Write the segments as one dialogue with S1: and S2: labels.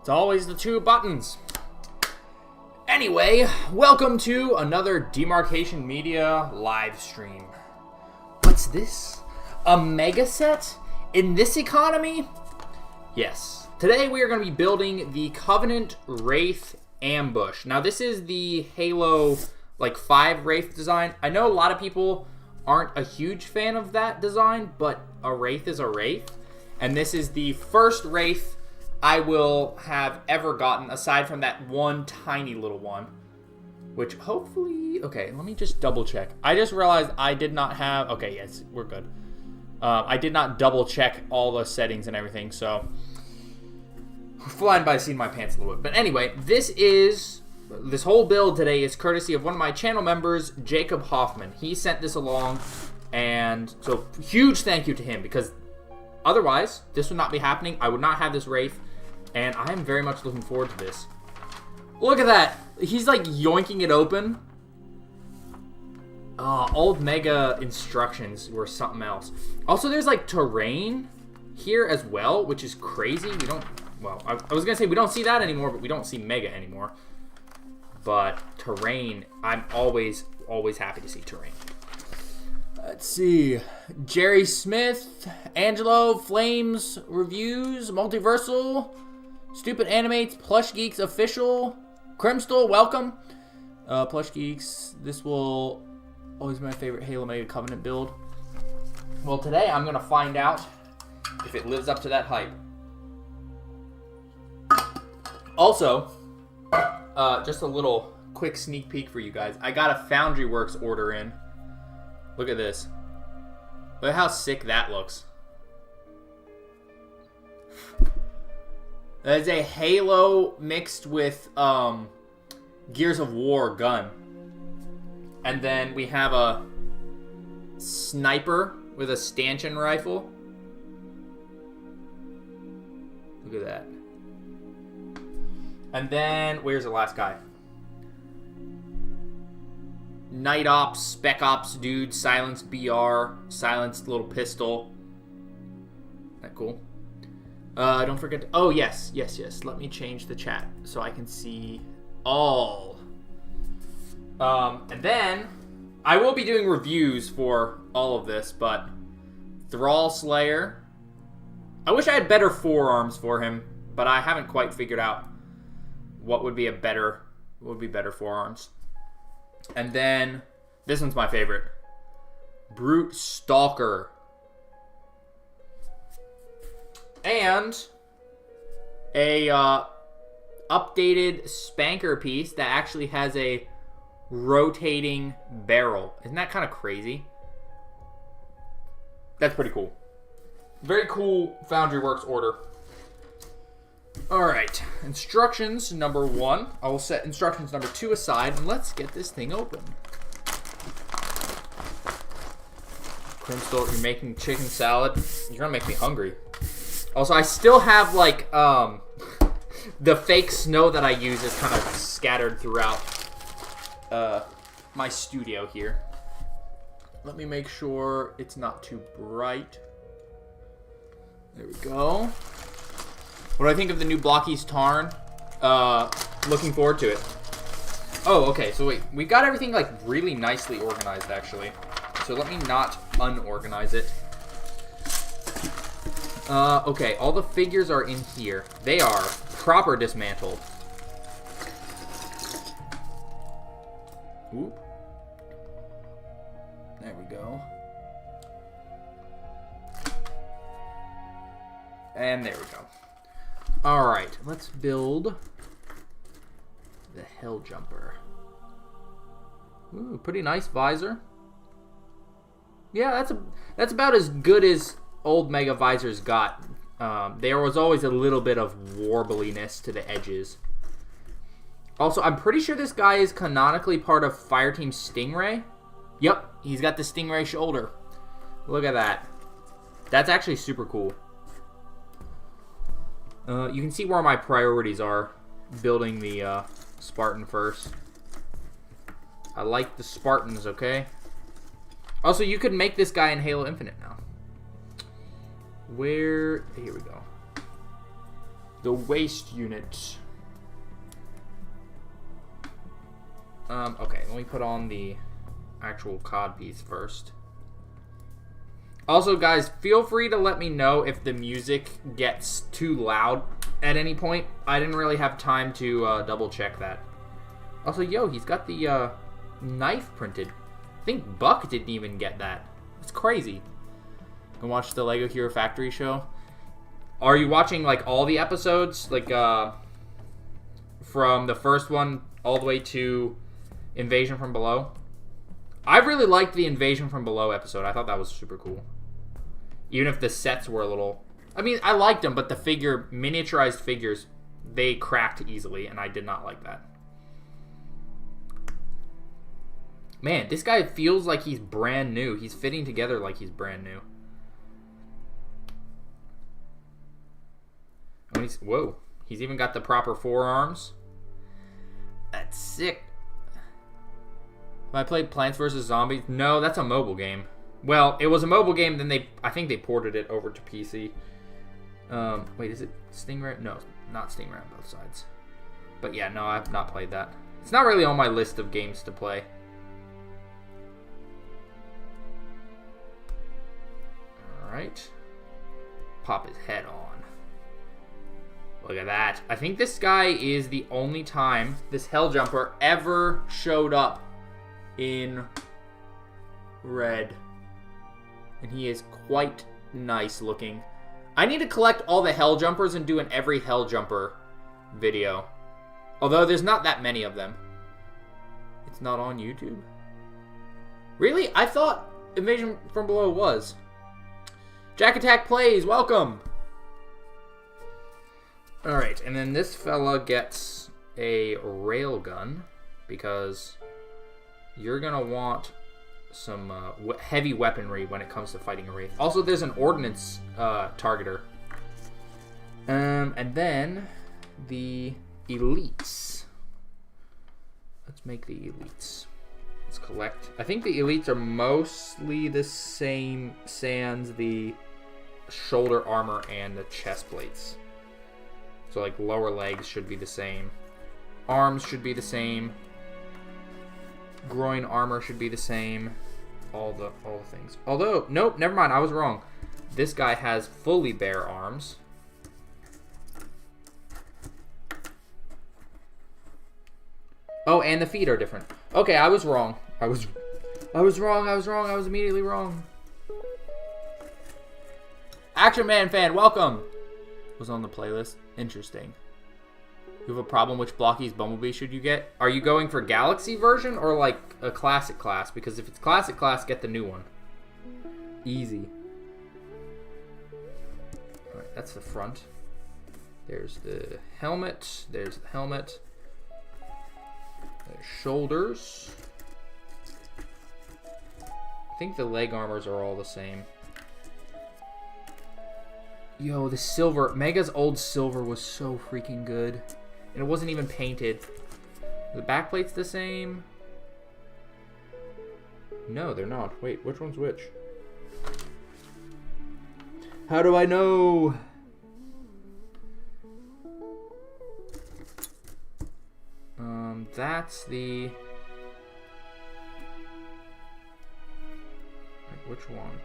S1: It's always the two buttons. Anyway, welcome to another Demarcation Media live stream. What's this? A mega set? In this economy? Yes. Today we are going to be building the Covenant Wraith Ambush. Now this is the Halo 5 Wraith design. I know a lot of people aren't a huge fan of that design, but a Wraith is a Wraith. And this is the first Wraith I will have ever gotten, aside from that one tiny little one. Which hopefully... Okay, let me just double check. I just realized I did not have... Okay, yes, we're good. I did not double check all the settings and everything, so... Flying by the seat of my pants a little bit. But anyway, this whole build today is courtesy of one of my channel members, Jacob Hoffman. He sent this along, and so huge thank you to him, because otherwise, this would not be happening. I would not have this Wraith, and I am very much looking forward to this. Look at that. He's like yoinking it open. Old Mega instructions were something else. Also, there's like terrain here as well, which is crazy. We don't... Well, I was going to say we don't see that anymore, but we don't see Mega anymore. But terrain, I'm always happy to see terrain. Let's see. Jerry Smith, Angelo, Flames, Reviews, Multiversal, Stupid Animates, Plush Geeks Official, Crimstal, welcome. Plush Geeks, this will always be my favorite Halo Mega Covenant build. Well, today I'm going to find out if it lives up to that hype. Also, just a little quick sneak peek for you guys. I got a Foundry Works order in. Look at this. Look at how sick that looks. That is a Halo mixed with Gears of War gun. And then we have a sniper with a stanchion rifle. Look at that. And then, where's the last guy? Night Ops, Spec Ops dude, silenced BR, silenced little pistol. Isn't that cool? Don't forget to, oh, yes. Let me change the chat so I can see all. And then, I will be doing reviews for all of this, but Thrall Slayer. I wish I had better forearms for him, but I haven't quite figured out what would be better forearms. And then, this one's my favorite. Brute Stalker. And a updated spanker piece that actually has a rotating barrel. Isn't that kind of crazy? That's pretty cool. Very cool Foundry Works order. Alright, instructions number 1. I will set instructions number 2 aside, and let's get this thing open. Crimstal, you're making chicken salad. You're gonna make me hungry. Also, I still have, the fake snow that I use is kind of scattered throughout my studio here. Let me make sure it's not too bright. There we go. What do I think of the new Blockies Tarn? Looking forward to it. Oh, okay, so wait. We got everything, really nicely organized, actually. So let me not unorganize it. Okay, all the figures are in here. They are proper dismantled. Oop. There we go. And there we go. Alright, let's build the Hell Jumper. Ooh, pretty nice visor. Yeah, that's about as good as old Mega visors got. There was always a little bit of warbliness to the edges. Also, I'm pretty sure this guy is canonically part of Fireteam Stingray. Yep, he's got the Stingray shoulder. Look at that. That's actually super cool. You can see where my priorities are. Building the Spartan first. I like the Spartans, okay? Also, you could make this guy in Halo Infinite now. Here we go. The waste unit. Okay, let me put on the actual COD piece first. Also, guys, feel free to let me know if the music gets too loud at any point. I didn't really have time to double check that. Also, yo, he's got the knife printed. I think Buck didn't even get that. It's crazy. Go watch the Lego Hero Factory show. Are you watching like all the episodes, like from the first one all the way to Invasion from Below? I really liked the Invasion from Below episode. I thought that was super cool. Even if the sets were a little... I mean, I liked them, but the miniaturized figures, they cracked easily, and I did not like that. Man, this guy feels like he's brand new. He's fitting together like he's brand new. Whoa. He's even got the proper forearms. That's sick. Have I played Plants vs. Zombies? No, that's a mobile game. Well, it was a mobile game, then I think they ported it over to PC. Wait, is it Stingray? No, not Stingray on both sides. But yeah, no, I've not played that. It's not really on my list of games to play. Alright. Pop his head on. Look at that. I think this guy is the only time this Helljumper ever showed up in red. And he is quite nice looking. I need to collect all the Helljumpers and do an every Helljumper video. Although there's not that many of them. It's not on YouTube? Really? I thought Invasion from Below was. Jack Attack Plays, welcome! Alright, and then this fella gets a railgun, because you're going to want some heavy weaponry when it comes to fighting a Wraith. Also, there's an ordnance targeter. And then the elites. Let's make the elites. Let's collect. I think the elites are mostly the same sans the shoulder armor and the chest plates. So like lower legs should be the same. Arms should be the same. Groin armor should be the same. All the things. Although, nope, never mind, I was wrong. This guy has fully bare arms. Oh, and the feet are different. Okay, I was wrong. I was wrong. I was immediately wrong. Action Man fan, welcome. Was on the playlist. Interesting. You have a problem which Blocky's Bumblebee should you get? Are you going for Galaxy version or like a classic class? Because if it's classic class, get the new one. Easy. Alright, that's the front. There's the helmet. There's the helmet. There's shoulders. I think the leg armors are all the same. Yo, the silver. Mega's old silver was so freaking good. And it wasn't even painted. The backplate's the same. No, they're not. Wait, which one's which? How do I know? That's the... Wait, which one?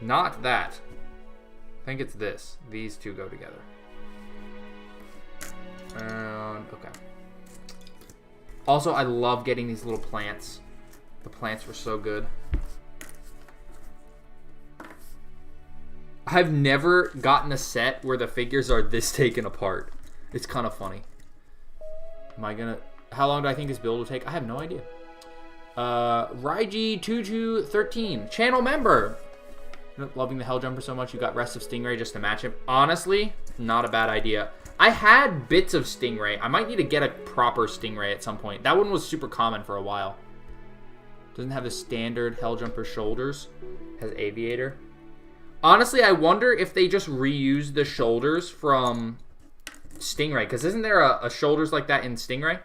S1: Not that. I think it's this. These two go together. Okay. Also, I love getting these little plants. The plants were so good. I've never gotten a set where the figures are this taken apart. It's kind of funny. Am I gonna... How long do I think this build will take? I have no idea. Raiji2213, channel member. Loving the Helljumper so much you got Rest of Stingray just to match him. Honestly, not a bad idea. I had bits of Stingray. I might need to get a proper Stingray at some point. That one was super common for a while. Doesn't have the standard Helljumper shoulders. Has Aviator. Honestly, I wonder if they just reused the shoulders from Stingray. Because isn't there a shoulders like that in Stingray?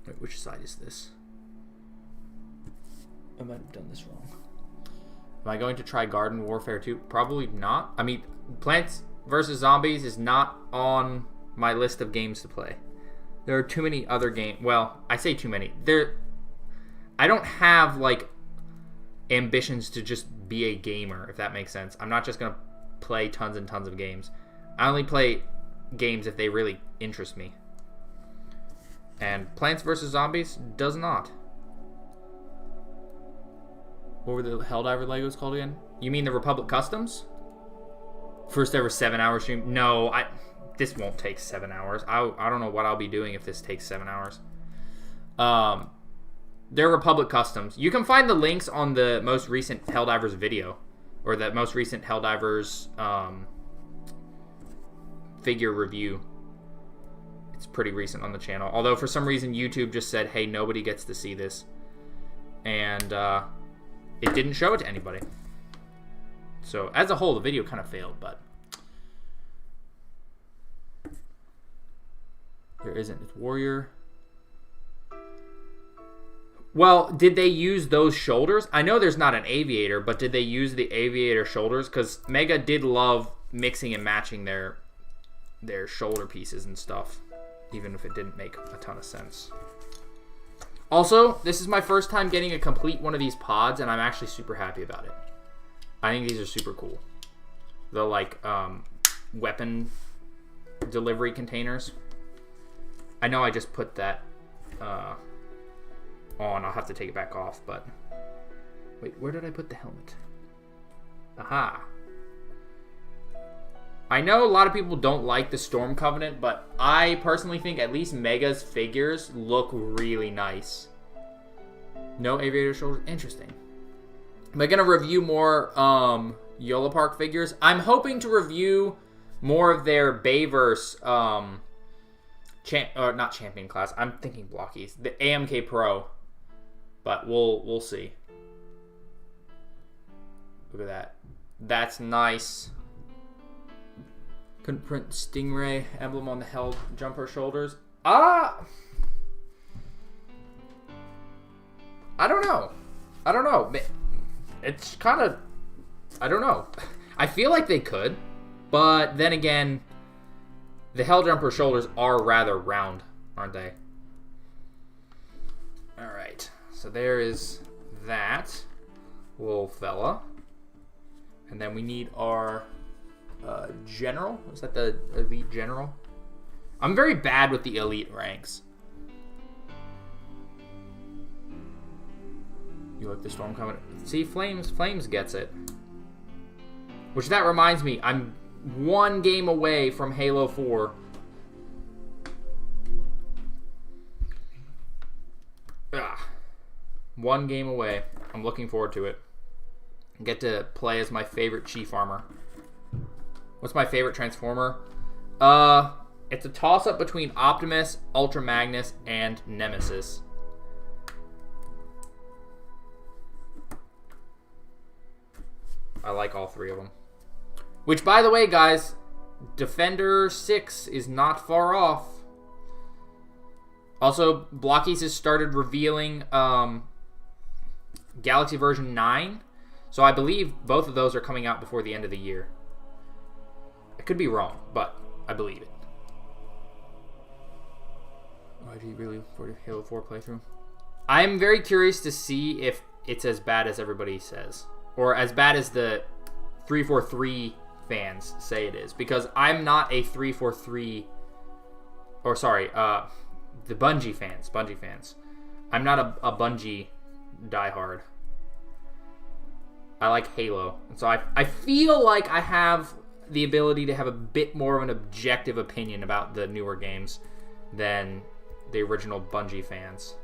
S1: Wait, which side is this? I might have done this wrong. Am I going to try Garden Warfare 2? Probably not. I mean, Plants vs. Zombies is not on my list of games to play. There are too many other games. Well, I say too many. I don't have, like, ambitions to just be a gamer, if that makes sense. I'm not just going to play tons and tons of games. I only play games if they really interest me. And Plants vs. Zombies does not. What were the Helldiver Legos called again? You mean the Republic Customs? First ever 7-hour stream? No, this won't take 7 hours. I don't know what I'll be doing if this takes 7 hours. They're Republic Customs. You can find the links on the most recent Helldivers video. Or the most recent Helldivers figure review. It's pretty recent on the channel. Although for some reason YouTube just said, hey, nobody gets to see this. And it didn't show it to anybody. So as a whole, the video kind of failed, but there isn't. It's Warrior. Well, did they use those shoulders? I know there's not an aviator, but did they use the aviator shoulders? Because Mega did love mixing and matching their shoulder pieces and stuff, even if it didn't make a ton of sense. Also, this is my first time getting a complete one of these pods, and I'm actually super happy about it. I think these are super cool. The, like, weapon delivery containers. I know I just put that on. I'll have to take it back off, but... Wait, where did I put the helmet? Aha. I know a lot of people don't like the Storm Covenant, but I personally think at least Mega's figures look really nice. No aviator shoulders. Interesting. Am I going to review more Yola Park figures? I'm hoping to review more of their Bayverse, not Champion class. I'm thinking Blockies. The AMK Pro. But we'll see. Look at that. That's nice. Couldn't print Stingray emblem on the Hell Jumper shoulders. I don't know. It's kind of... I don't know. I feel like they could. But then again, the Hell Jumper shoulders are rather round, aren't they? Alright. So there is that little fella. And then we need our general. Is that the elite general? I'm very bad with the elite ranks. You like the Storm coming? See, Flames gets it. Which, that reminds me, I'm one game away from Halo 4. One game away. I'm looking forward to it. Get to play as my favorite Chief Armor. What's my favorite Transformer? It's a toss-up between Optimus, Ultra Magnus, and Nemesis. I like all three of them. Which, by the way, guys, Defender 6 is not far off. Also, Blockies has started revealing Galaxy version 9. So I believe both of those are coming out before the end of the year. I could be wrong, but I believe it. Why do you really look forward to Halo 4 playthrough? I'm very curious to see if it's as bad as everybody says. Or as bad as the 343 fans say it is. Because I'm not a 343... Or sorry, the Bungie fans. I'm not a Bungie diehard. I like Halo. And so I feel like I have the ability to have a bit more of an objective opinion about the newer games than the original Bungie fans.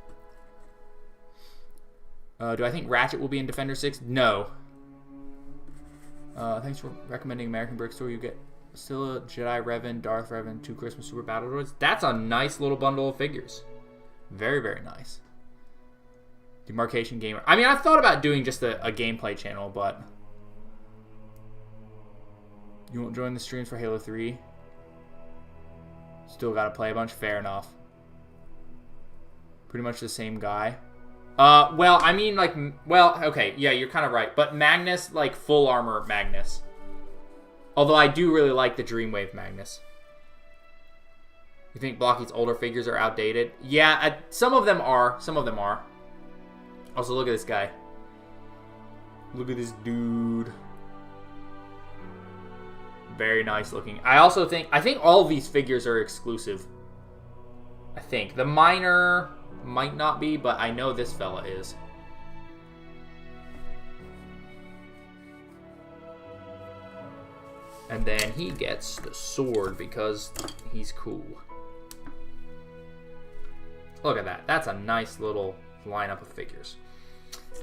S1: Do I think Ratchet will be in Defender 6? No. Thanks for recommending American Brick Store. You get Scylla, Jedi Revan, Darth Revan, 2 Christmas Super Battle Droids. That's a nice little bundle of figures. Very, very nice. Demarcation Gamer. I mean, I've thought about doing just a gameplay channel, but... You won't join the streams for Halo 3? Still gotta play a bunch? Fair enough. Pretty much the same guy. Well, I mean, like, well, okay, yeah, you're kind of right. But Magnus, like, full armor Magnus. Although I do really like the Dreamwave Magnus. You think Blocky's older figures are outdated? Yeah, some of them are. Some of them are. Also, look at this guy. Look at this dude. Very nice looking. I think all of these figures are exclusive. I think. The Miner might not be, but I know this fella is. And then he gets the sword because he's cool. Look at that. That's a nice little lineup of figures.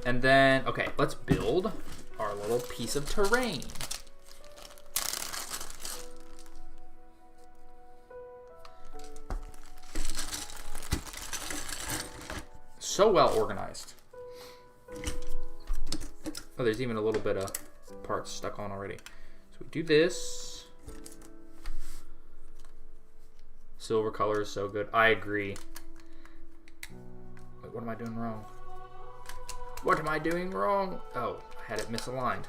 S1: And then, okay, let's build our little piece of terrain. So well organized. Oh, there's even a little bit of parts stuck on already. So we do this. Silver color is so good. I agree. Wait, what am I doing wrong? What am I doing wrong? Oh, I had it misaligned.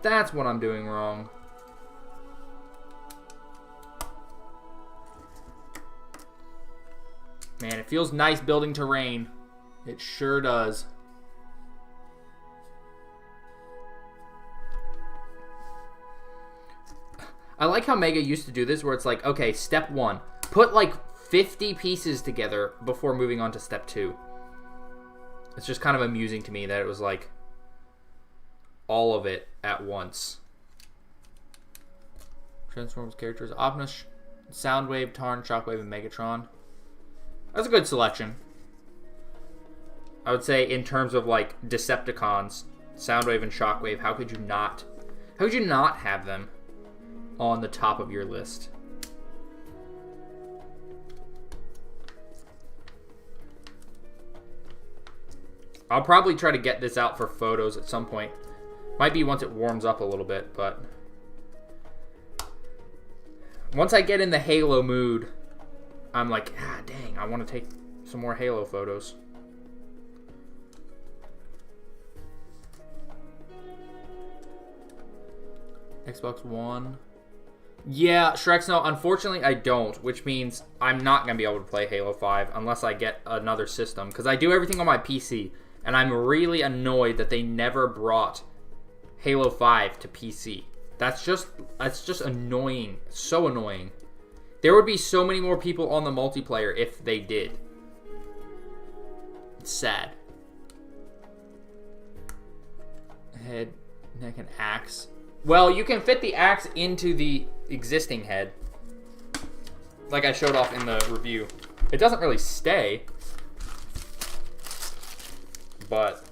S1: That's what I'm doing wrong. Man, it feels nice building terrain. It sure does. I like how Mega used to do this, where it's like, okay, step 1. Put like 50 pieces together before moving on to step 2. It's just kind of amusing to me that it was like all of it at once. Transforms characters. Optimus, Soundwave, Tarn, Shockwave, and Megatron. That's a good selection. I would say in terms of like Decepticons, Soundwave and Shockwave, how could you not have them on the top of your list? I'll probably try to get this out for photos at some point. Might be once it warms up a little bit, but once I get in the Halo mood, I'm like, ah, dang, I want to take some more Halo photos. Xbox One. Yeah, Shrexno, unfortunately I don't, which means I'm not going to be able to play Halo 5 unless I get another system, because I do everything on my PC, and I'm really annoyed that they never brought Halo 5 to PC. That's just annoying. So annoying. There would be so many more people on the multiplayer if they did. It's sad. Head, neck, and axe. Well, you can fit the axe into the existing head, like I showed off in the review. It doesn't really stay, but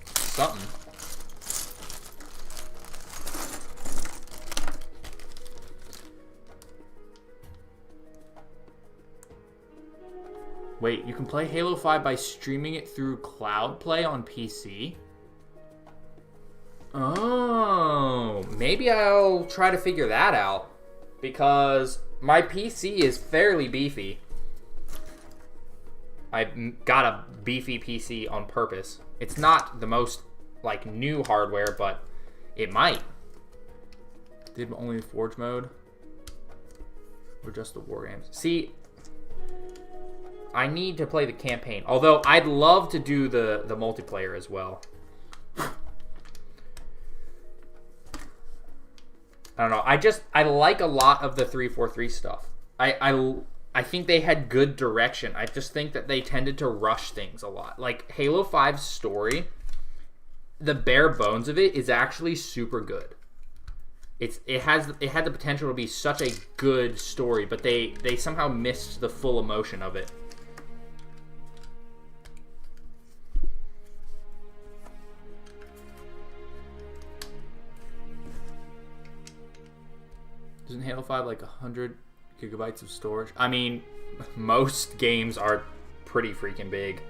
S1: something. Wait, you can play Halo 5 by streaming it through Cloud Play on PC? Oh, maybe I'll try to figure that out, because my PC is fairly beefy. I got a beefy PC on purpose. It's not the most, like, new hardware, but it might. Did only Forge mode? Or just the war games? See, I need to play the campaign. Although, I'd love to do the multiplayer as well. I don't know. I like a lot of the 343 stuff. I think they had good direction. I just think that they tended to rush things a lot. Like Halo 5's story, the bare bones of it is actually super good. It had the potential to be such a good story, but they somehow missed the full emotion of it. Isn't Halo 5 like 100 gigabytes of storage? I mean, most games are pretty freaking big.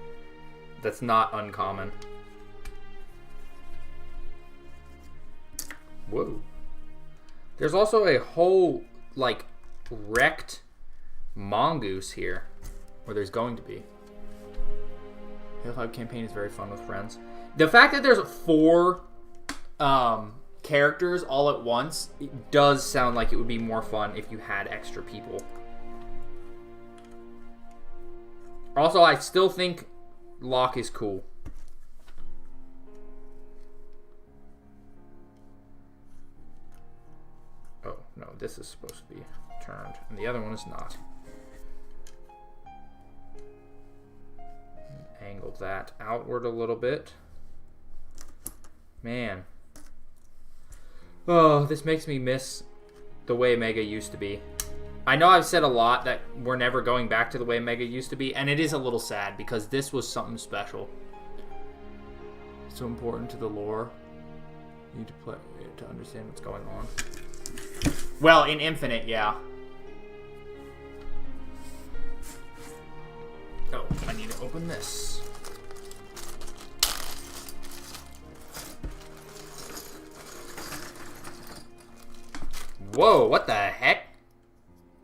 S1: That's not uncommon. Whoa. There's also a whole, like, wrecked mongoose here. Or there's going to be. Halo 5 campaign is very fun with friends. The fact that there's 4 characters all at once, it does sound like it would be more fun if you had extra people. Also, I still think Locke is cool. Oh, no, this is supposed to be turned, and the other one is not. Angle that outward a little bit. Man. Oh, this makes me miss the way Mega used to be. I know I've said a lot that we're never going back to the way Mega used to be, and it is a little sad because this was something special. So important to the lore. You need to play to understand what's going on. Well, in Infinite, yeah. Oh, I need to open this. Whoa, what the heck?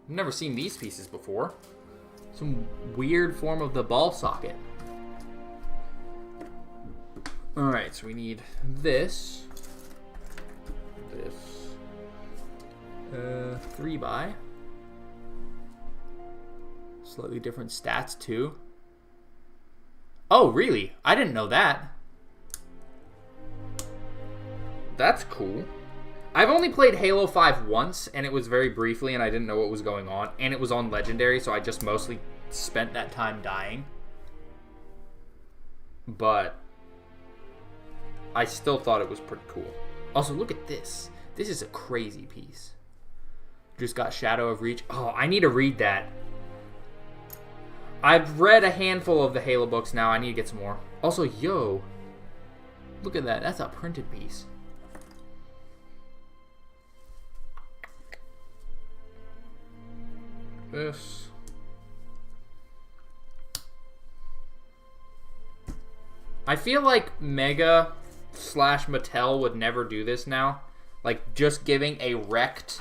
S1: I've never seen these pieces before. Some weird form of the ball socket. Alright, so we need this. This. 3x. Slightly different stats too. Oh, really? I didn't know that. That's cool. I've only played Halo 5 once, and it was very briefly, and I didn't know what was going on. And it was on Legendary, so I just mostly spent that time dying. But I still thought it was pretty cool. Also, look at this. This is a crazy piece. Just got Shadow of Reach. Oh, I need to read that. I've read a handful of the Halo books now. I need to get some more. Also, yo. Look at that. That's a printed piece. This. I feel like Mega / Mattel would never do this now. Like, just giving a wrecked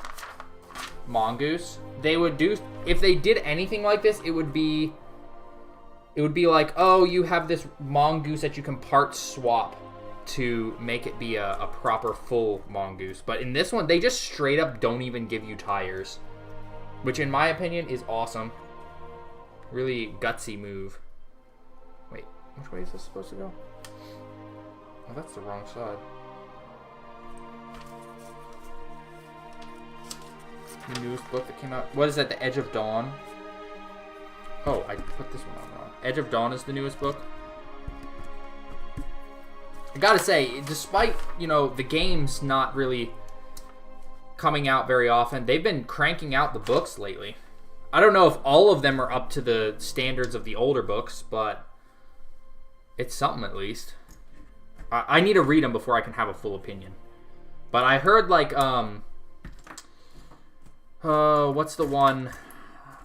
S1: mongoose. They would do, if they did anything like this, it would be like, oh, you have this mongoose that you can part swap to make it be a proper full mongoose. But in this one, they just straight up don't even give you tires. Which, in my opinion, is awesome. Really gutsy move. Wait, which way is this supposed to go? Oh, that's the wrong side. The newest book that came out. What is that, The Edge of Dawn? Oh, I put this one on wrong. Edge of Dawn is the newest book. I gotta say, despite, you know, the games not really coming out very often, they've been cranking out the books lately. I don't know if all of them are up to the standards of the older books, but it's something at least. I need to read them before I can have a full opinion. But I heard, like, what's the one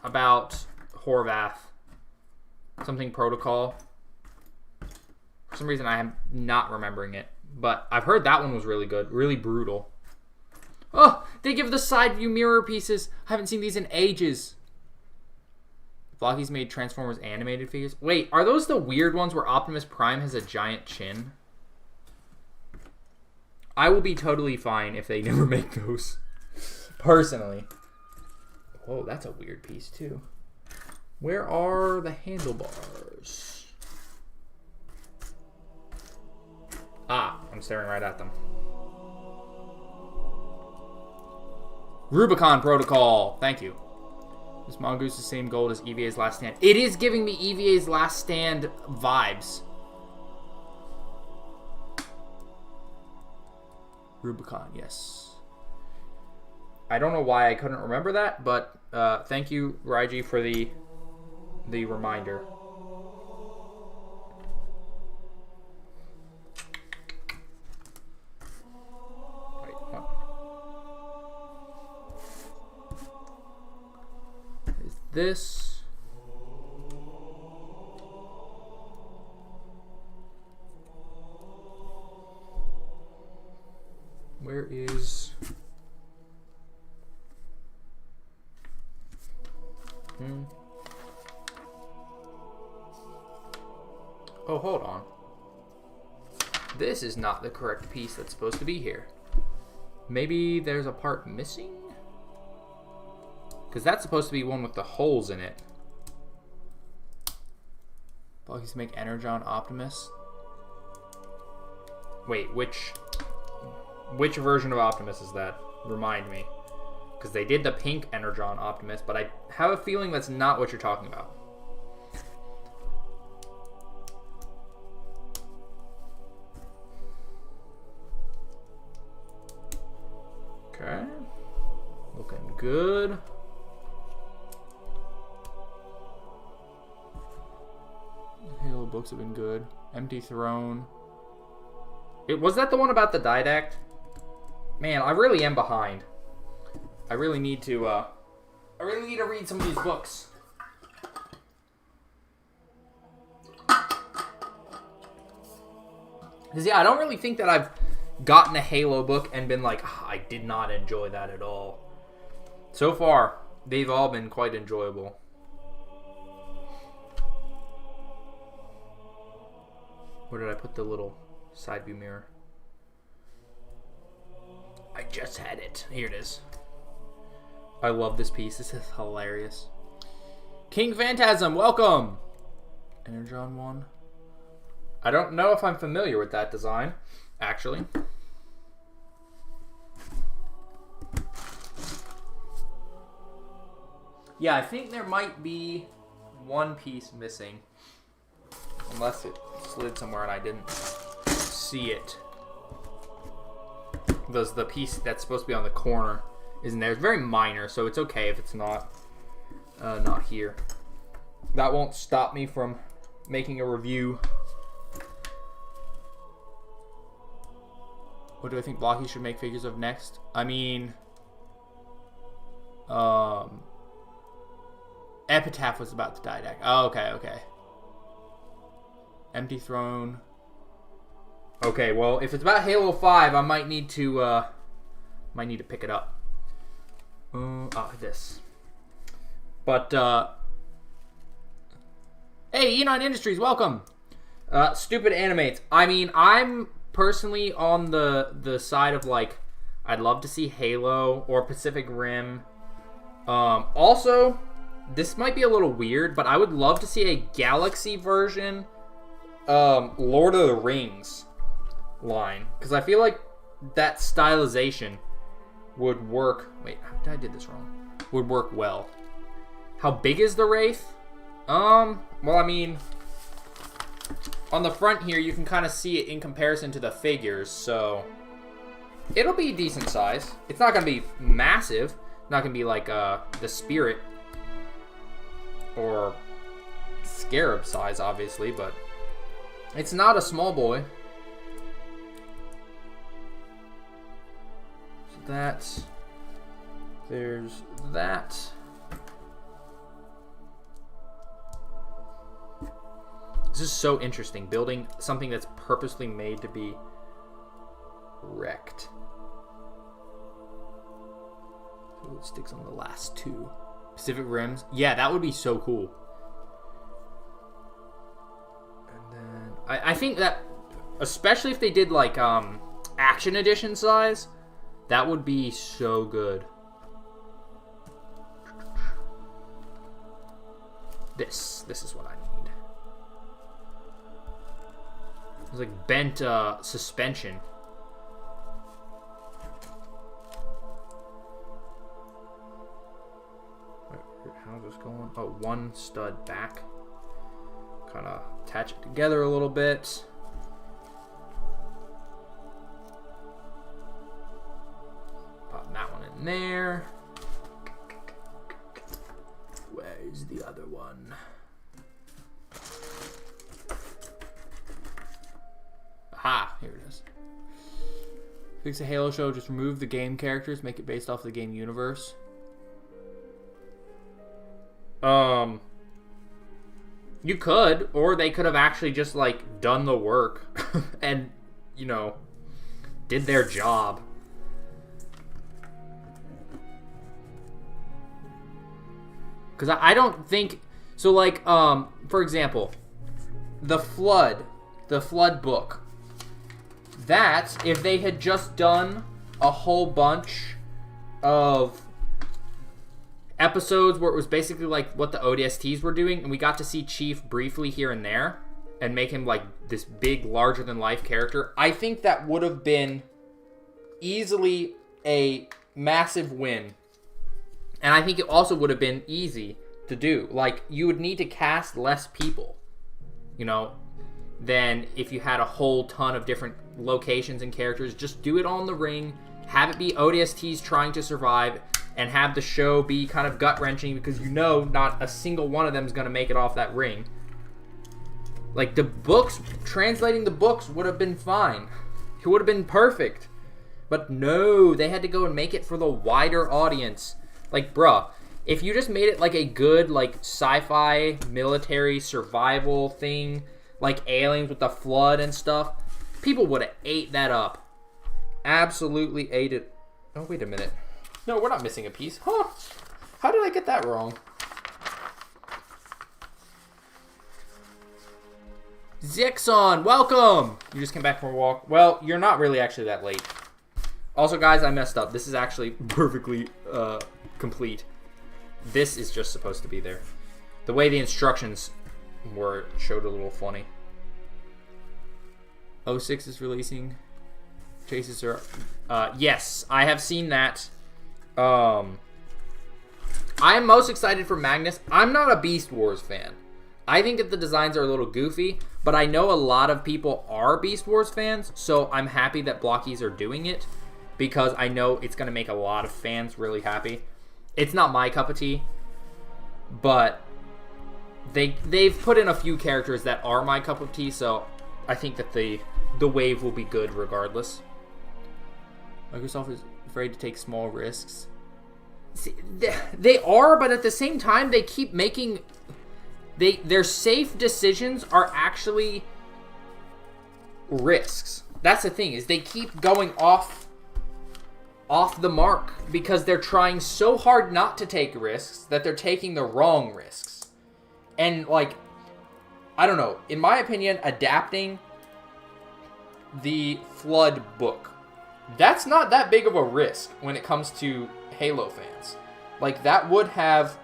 S1: about Horvath? Something Protocol. For some reason, I am not remembering it. But I've heard that one was really good. Really brutal. Oh, they give the side view mirror pieces. I haven't seen these in ages. Vloggy's made Transformers animated figures. Wait, are those the weird ones where Optimus Prime has a giant chin? I will be totally fine if they never make those. Personally. Whoa, that's a weird piece too. Where are the handlebars? Ah, I'm staring right at them. Rubicon Protocol. Thank you. This mongoose is the same gold as EVA's Last Stand. It is giving me EVA's Last Stand vibes. Rubicon, yes. I don't know why I couldn't remember that, but thank you, Raiji, for the reminder. Wait, what? Is this? Where is... Oh, hold on. This is not the correct piece that's supposed to be here. Maybe there's a part missing? Because that's supposed to be one with the holes in it. Bloks make Energon Optimus. Wait, which version of Optimus is that? Remind me. Because they did the pink Energon Optimus, but I have a feeling that's not what you're talking about. Okay. Looking good. Halo books have been good. Empty Throne. Was that the one about the Didact? Man, I really am behind. I really need to read some of these books. Because, yeah, I don't really think that I've gotten a Halo book and been like, I did not enjoy that at all. So far, they've all been quite enjoyable. Where did I put the little side view mirror? I just had it. Here it is. I love this piece. This is hilarious. King Phantasm, welcome! Energon 1. I don't know if I'm familiar with that design, actually. Yeah, I think there might be one piece missing. Unless it slid somewhere and I didn't see it. The piece that's supposed to be on the corner isn't there. It's very minor, so it's okay if it's not here. That won't stop me from making a review. What do I think Blocky should make figures of next? I mean, Epitaph was about to die deck. Oh, okay. Empty Throne. Okay, well, if it's about Halo 5, I might need to pick it up. This. But, hey, E9 Industries, welcome! Stupid Animates. I mean, I'm personally on the side of, like, I'd love to see Halo or Pacific Rim. Also, this might be a little weird, but I would love to see a Galaxy version Lord of the Rings line, because I feel like that stylization would work. Wait, I did this wrong. Would work well. How big is the Wraith? Well, I mean, on the front here, you can kind of see it in comparison to the figures, so it'll be decent size. It's not going to be massive. Not going to be like the Spirit or Scarab size, obviously, but it's not a small boy. So there's that. This is so interesting, building something that's purposely made to be wrecked. So it sticks on the last two. Pacific Rims. Yeah, that would be so cool. And then I think that, especially if they did like Action Edition size, that would be so good. This is what I need. It's like bent suspension. How's this going? Oh, one stud back. Kind of attach it together a little bit. Pop that one in there. Where's the other one? Aha, here it is. Fix a Halo show, just remove the game characters, make it based off the game universe. You could, or they could have actually just like done the work and, you know, did their job. Because I don't think so. Like, for example, the Flood book. That, if they had just done a whole bunch of episodes where it was basically like what the ODSTs were doing, and we got to see Chief briefly here and there, and make him like this big, larger-than-life character, I think that would have been easily a massive win. And I think it also would have been easy to do. Like, you would need to cast less people, you know, than if you had a whole ton of different locations and characters. Just do it on the ring, have it be ODSTs trying to survive, and have the show be kind of gut-wrenching because you know not a single one of them is going to make it off that ring. Like, the books, translating the books would have been fine. It would have been perfect. But no, they had to go and make it for the wider audience. Like, bruh, if you just made it like a good, like, sci-fi, military, survival thing, like Aliens with the Flood and stuff, people would have ate that up. Absolutely ate it. Oh, wait a minute. No, we're not missing a piece. Huh. How did I get that wrong? Zixon, welcome! You just came back from a walk. Well, you're not really actually that late. Also, guys, I messed up. This is actually perfectly complete. This is just supposed to be there. The way the instructions were showed a little funny. 06 is releasing. Chases are... yes, I have seen that. I am most excited for Magnus. I'm not a Beast Wars fan. I think that the designs are a little goofy, but I know a lot of people are Beast Wars fans, so I'm happy that Blockies are doing it, because I know it's going to make a lot of fans really happy. It's not my cup of tea, but they've put in a few characters that are my cup of tea, so I think that the wave will be good regardless. Microsoft is afraid to take small risks. See, they are, but at the same time, they keep making... Their safe decisions are actually risks. That's the thing, is they keep going off the mark because they're trying so hard not to take risks that they're taking the wrong risks. And, like, I don't know. In my opinion, adapting the Flood book, that's not that big of a risk when it comes to Halo fans. Like, that would have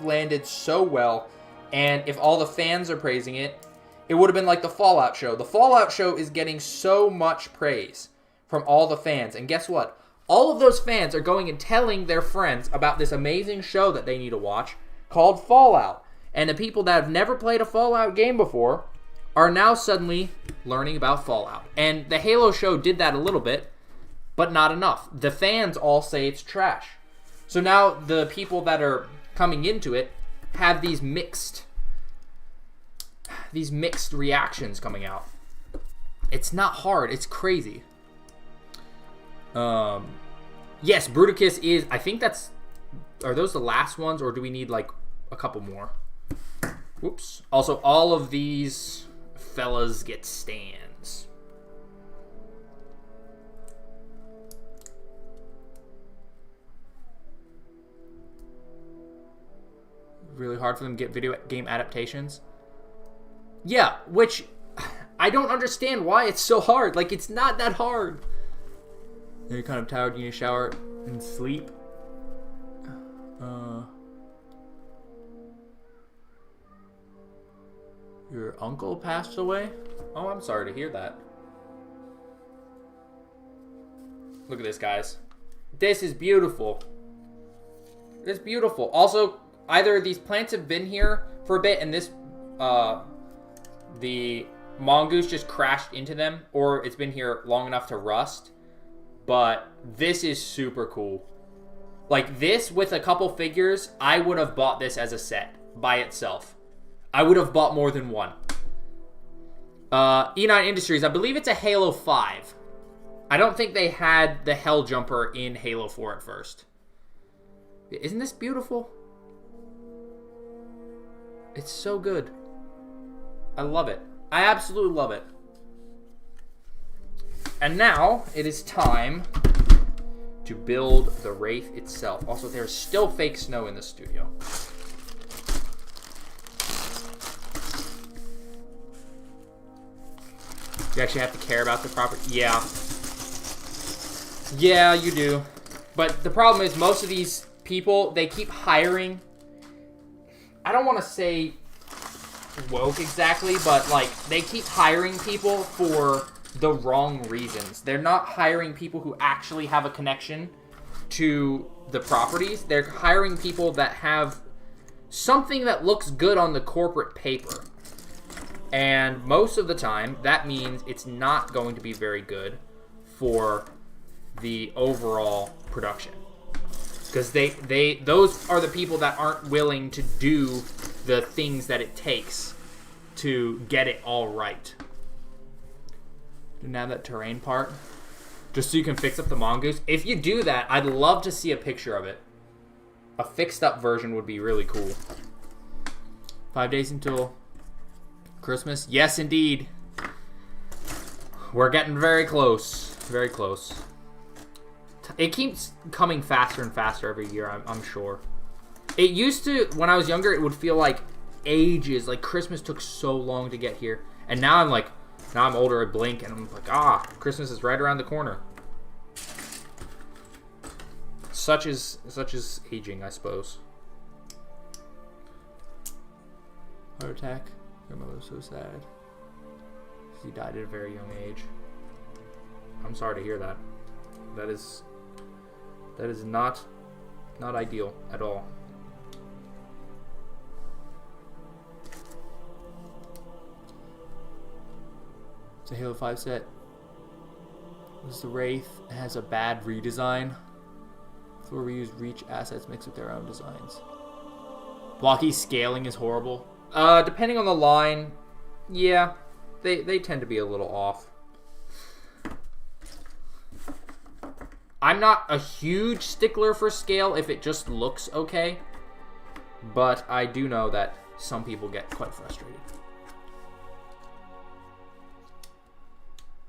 S1: landed so well. And if all the fans are praising it, it would have been like the Fallout show. The Fallout show is getting so much praise from all the fans. And guess what? All of those fans are going and telling their friends about this amazing show that they need to watch called Fallout. And the people that have never played a Fallout game before are now suddenly learning about Fallout. And the Halo show did that a little bit, but not enough. The fans all say it's trash. So now the people that are coming into it have these mixed reactions coming out. It's not hard. It's crazy. Yes, Bruticus is... I think that's... Are those the last ones, or do we need, like, a couple more? Whoops. Also, all of these fellas get stands. Really hard for them to get video game adaptations. Yeah, which I don't understand why it's so hard. Like, it's not that hard. You're kind of tired, you need to shower and sleep. Your uncle passed away? Oh, I'm sorry to hear that. Look at this, guys. This is beautiful. It's beautiful. Also, either these plants have been here for a bit and this, the mongoose just crashed into them, or it's been here long enough to rust. But this is super cool. Like, this with a couple figures, I would have bought this as a set by itself. I would have bought more than one. E9 Industries, I believe it's a Halo 5. I don't think they had the Hell Jumper in Halo 4 at first. Isn't this beautiful? It's so good. I love it. I absolutely love it. And now, it is time to build the Wraith itself. Also, there's still fake snow in the studio. You actually have to care about the property. Yeah. Yeah, you do. But the problem is most of these people, they keep hiring. I don't want to say woke exactly, but like they keep hiring people for the wrong reasons. They're not hiring people who actually have a connection to the properties. They're hiring people that have something that looks good on the corporate paper. And most of the time, that means it's not going to be very good for the overall production. Because those are the people that aren't willing to do the things that it takes to get it all right. Now that terrain part, just so you can fix up the mongoose. If you do that, I'd love to see a picture of it. A fixed up version would be really cool. 5 days until Christmas? Yes, indeed. We're getting very close. Very close. It keeps coming faster and faster every year, I'm sure. It used to, when I was younger, it would feel like ages. Like Christmas took so long to get here. And now I'm like, now I'm older, I blink, and I'm like, Christmas is right around the corner. Such is aging, I suppose. Heart attack. Grandmother was so sad. He died at a very young age. I'm sorry to hear that. That is not ideal at all. It's a Halo 5 set. This is the Wraith. It has a bad redesign. Floor reuse reach assets mixed with their own designs. Blocky scaling is horrible. Depending on the line, yeah, they tend to be a little off. I'm not a huge stickler for scale if it just looks okay, but I do know that some people get quite frustrated.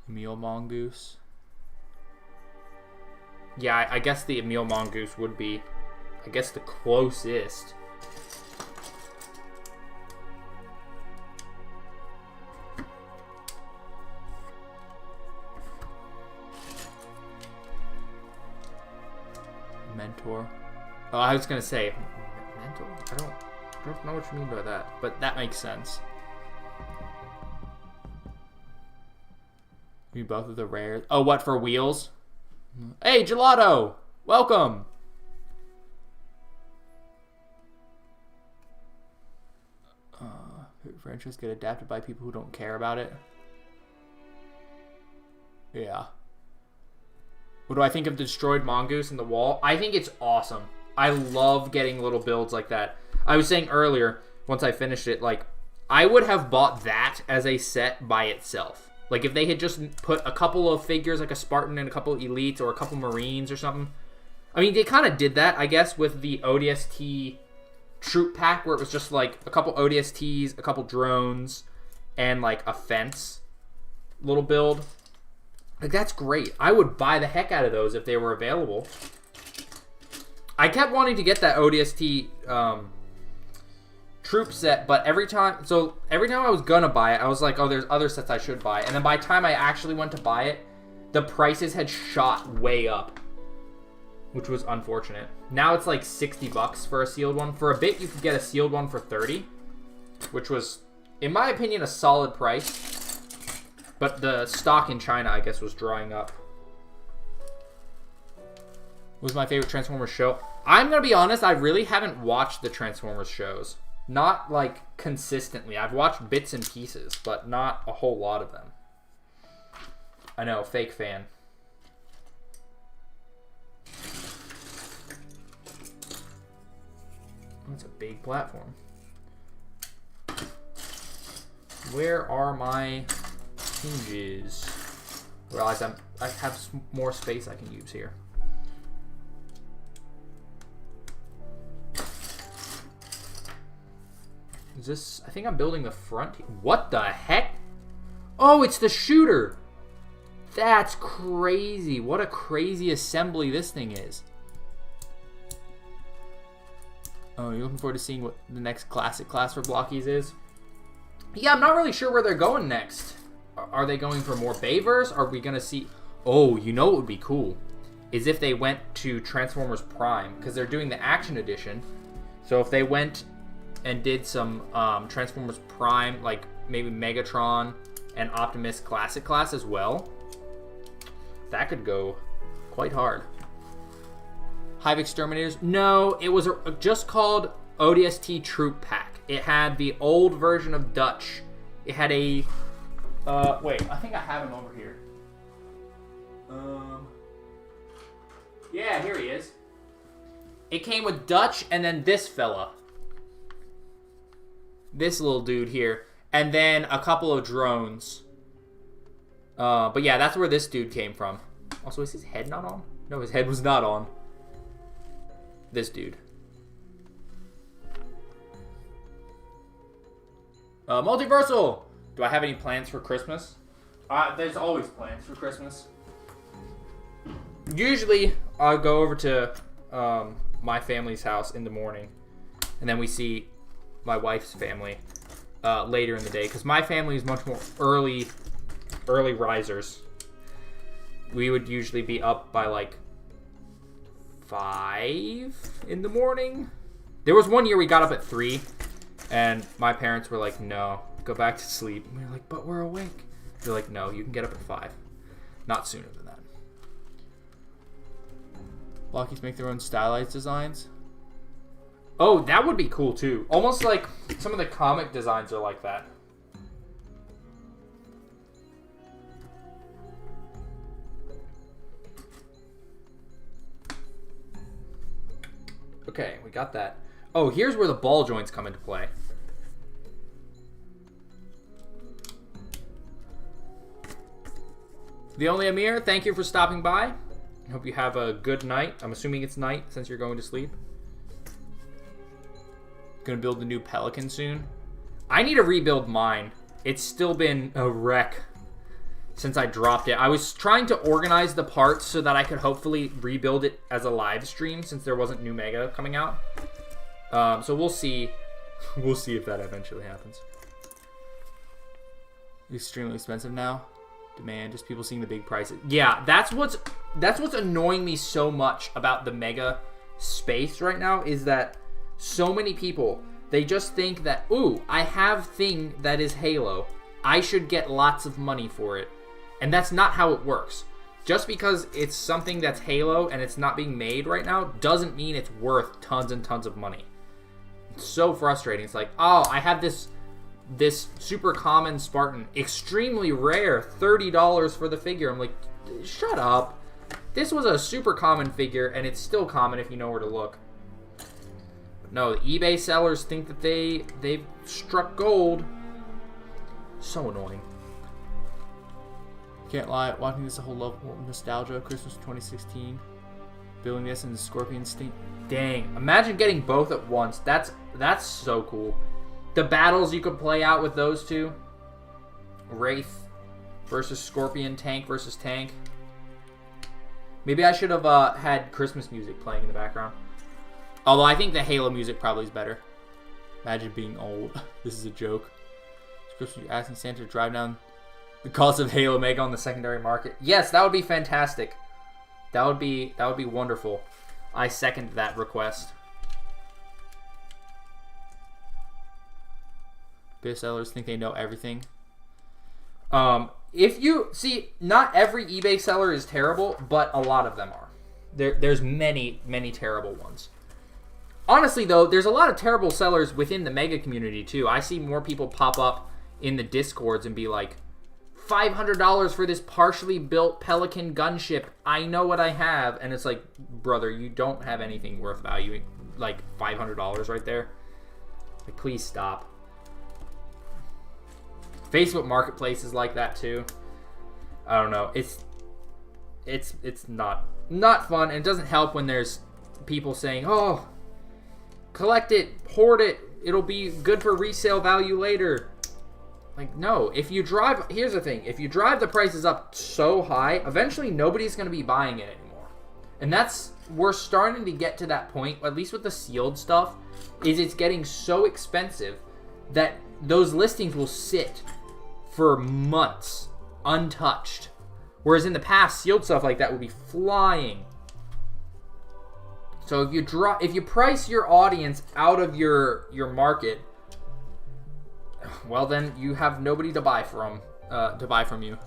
S1: Emil Mongoose. Yeah, I guess the Emil Mongoose would be, I guess, the closest. Mentor. Oh, I was gonna say mentor. I don't know what you mean by that, but that makes sense. We both of the rares. Oh, what for wheels? Hey, Gelato! Welcome! Franchise get adapted by people who don't care about it. Yeah. What do I think of the destroyed mongoose in the wall? I think it's awesome. I love getting little builds like that. I was saying earlier, once I finished it, like, I would have bought that as a set by itself. Like, if they had just put a couple of figures, like a Spartan and a couple of Elites or a couple Marines or something. I mean, they kind of did that, I guess, with the ODST troop pack, where it was just, like, a couple ODSTs, a couple drones, and, like, a fence little build. Like, that's great. I would buy the heck out of those if they were available. I kept wanting to get that ODST troop set, but every time I was gonna buy it, I was like, oh, there's other sets I should buy. And then by the time I actually went to buy it, the prices had shot way up, which was unfortunate. Now it's like $60 for a sealed one. For a bit, you could get a sealed one for $30, which was, in my opinion, a solid price. But the stock in China, I guess, was drying up. What was my favorite Transformers show? I'm going to be honest, I really haven't watched the Transformers shows. Not, like, consistently. I've watched bits and pieces, but not a whole lot of them. I know, fake fan. That's a big platform. Where are my hinges? Realize I have more space I can use here. Is this? I think I'm building the front. What the heck? Oh, it's the shooter. That's crazy. What a crazy assembly this thing is. Oh, you're looking forward to seeing what the next classic class for Blockies is? Yeah, I'm not really sure where they're going next. Are they going for more Bayverse? Are we going to see... Oh, you know what would be cool? Is if they went to Transformers Prime. Because they're doing the Action Edition. So if they went and did some Transformers Prime, like maybe Megatron and Optimus Classic Class as well, that could go quite hard. Hive Exterminators? No, it was just called ODST Troop Pack. It had the old version of Dutch. It had a... wait, I think I have him over here. Yeah, here he is. It came with Dutch and then this fella. This little dude here. And then a couple of drones. But yeah, that's where this dude came from. Also, is his head not on? No, his head was not on. This dude. Multiversal! Do I have any plans for Christmas? There's always plans for Christmas. Usually, I'll go over to my family's house in the morning. And then we see my wife's family later in the day. Because my family is much more early risers. We would usually be up by like 5 in the morning. There was one year we got up at 3. And my parents were like, no, go back to sleep. And we were like, but we're awake. They're like, no, you can get up at 5. Not sooner than that. Blockies make their own stylized designs. Oh, that would be cool too. Almost like some of the comic designs are like that. Okay, we got that. Oh, here's where the ball joints come into play. The Only Amir, thank you for stopping by. I hope you have a good night. I'm assuming it's night since you're going to sleep. Gonna build the new Pelican soon. I need to rebuild mine. It's still been a wreck since I dropped it. I was trying to organize the parts so that I could hopefully rebuild it as a live stream since there wasn't new Mega coming out. So we'll see. We'll see if that eventually happens. Extremely expensive now. Demand, just people seeing the big prices. Yeah, that's what's annoying me so much about the Mega space right now is that so many people, they just think that, ooh, I have thing that is Halo. I should get lots of money for it. And that's not how it works. Just because it's something that's Halo and it's not being made right now doesn't mean it's worth tons and tons of money. It's so frustrating. It's like, oh, I have this super common Spartan, extremely rare, $30 for the figure. I'm like, shut up. This was a super common figure, and it's still common if you know where to look. But no, the eBay sellers think that they've struck gold. So annoying. Can't lie, watching this a whole level of nostalgia. Christmas 2016. Building this in the Scorpion Sting. Dang, imagine getting both at once. That's so cool. The battles you could play out with those two. Wraith versus Scorpion, tank versus tank. Maybe I should have had Christmas music playing in the background. Although I think the Halo music probably is better. Imagine being old. This is a joke. Christmas, you're asking Santa to drive down the cost of Halo Mega on the secondary market. Yes, that would be fantastic. That would be wonderful. I second that request. eBay sellers think they know everything. If you see, not every eBay seller is terrible, but a lot of them are. There's many terrible ones. Honestly, though, there's a lot of terrible sellers within the Mega community too. I see more people pop up in the Discords and be like, $500 for this partially built Pelican gunship. I know what I have. And it's like, brother, you don't have anything worth valuing. Like $500 right there. Like, please stop. Facebook Marketplace is like that too. I don't know. It's not fun, and it doesn't help when there's people saying, "Oh, collect it, hoard it. It'll be good for resale value later." Like, no. If you drive, here's the thing: if you drive the prices up so high, eventually nobody's going to be buying it anymore. And we're starting to get to that point, at least with the sealed stuff, is it's getting so expensive that those listings will sit for months untouched. Whereas in the past, sealed stuff like that would be flying. So if you price your audience out of your market, well then you have nobody to buy from you.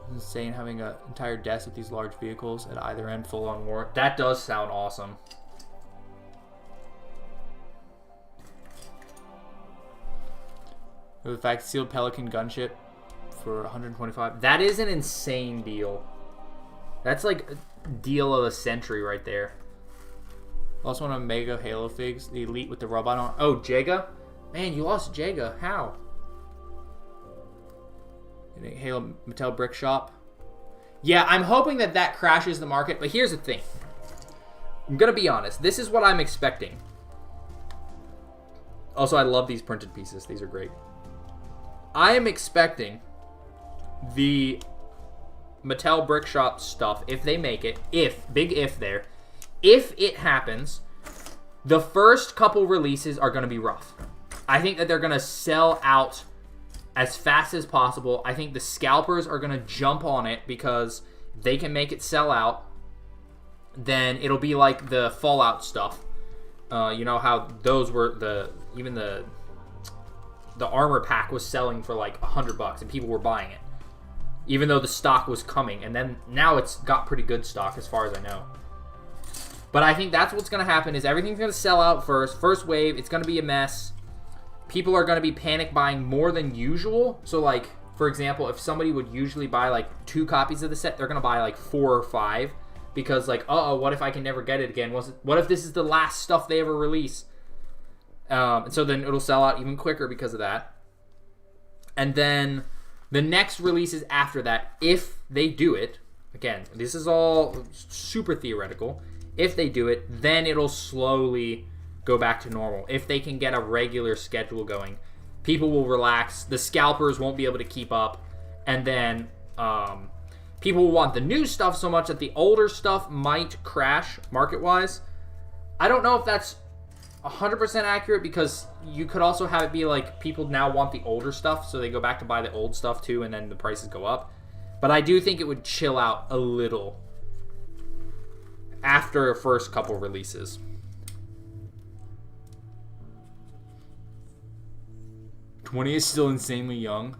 S1: It's insane having an entire desk with these large vehicles at either end full on war. That does sound awesome. The fact sealed Pelican gunship for 125. That is an insane deal. That's like a deal of the century right there. Also want a Mega Halo figs. The Elite with the robot on. Oh, Jaga? Man, you lost Jaga. How? Halo Mattel Brick Shop. Yeah, I'm hoping that crashes the market. But here's the thing. I'm going to be honest. This is what I'm expecting. Also, I love these printed pieces. These are great. I am expecting the Mattel Brick Shop stuff, if they make it, big if there, if it happens, the first couple releases are going to be rough. I think that they're going to sell out as fast as possible. I think the scalpers are going to jump on it because they can make it sell out. Then it'll be like the Fallout stuff. You know how those were even the armor pack was selling for like $100 and people were buying it, even though the stock was coming. And then now it's got pretty good stock as far as I know. But I think that's what's going to happen is everything's going to sell out first. First wave, it's going to be a mess. People are going to be panic buying more than usual. So like, for example, if somebody would usually buy like 2 copies of the set, they're going to buy like 4 or 5 because like, uh-oh, what if I can never get it again? What if this is the last stuff they ever release? And so then it'll sell out even quicker because of that. And then the next releases after that, if they do it, again, this is all super theoretical. If they do it, then it'll slowly go back to normal. If they can get a regular schedule going, people will relax. The scalpers won't be able to keep up. And then people will want the new stuff so much that the older stuff might crash market-wise. I don't know if that's 100% accurate because you could also have it be like people now want the older stuff, so they go back to buy the old stuff too, and then the prices go up. But I do think it would chill out a little after first couple releases. $20 is still insanely young.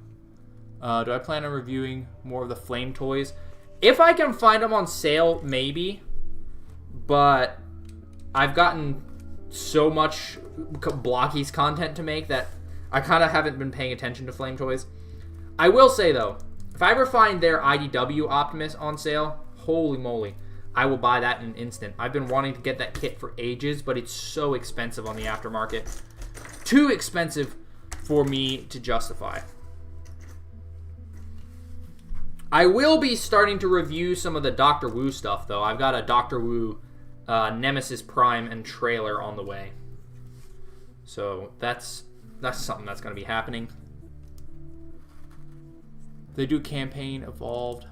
S1: Do I plan on reviewing more of the Flame toys? If I can find them on sale, maybe. But I've gotten so much Blockies content to make that I kind of haven't been paying attention to Flame toys. I will say though, if I ever find their IDW Optimus on sale, holy moly, I will buy that in an instant. I've been wanting to get that kit for ages, but it's so expensive on the aftermarket. Too expensive for me to justify. I will be starting to review some of the Dr. Wu stuff though. I've got a Dr. Wu Nemesis Prime and trailer on the way. So that's something that's going to be happening. They do campaign evolved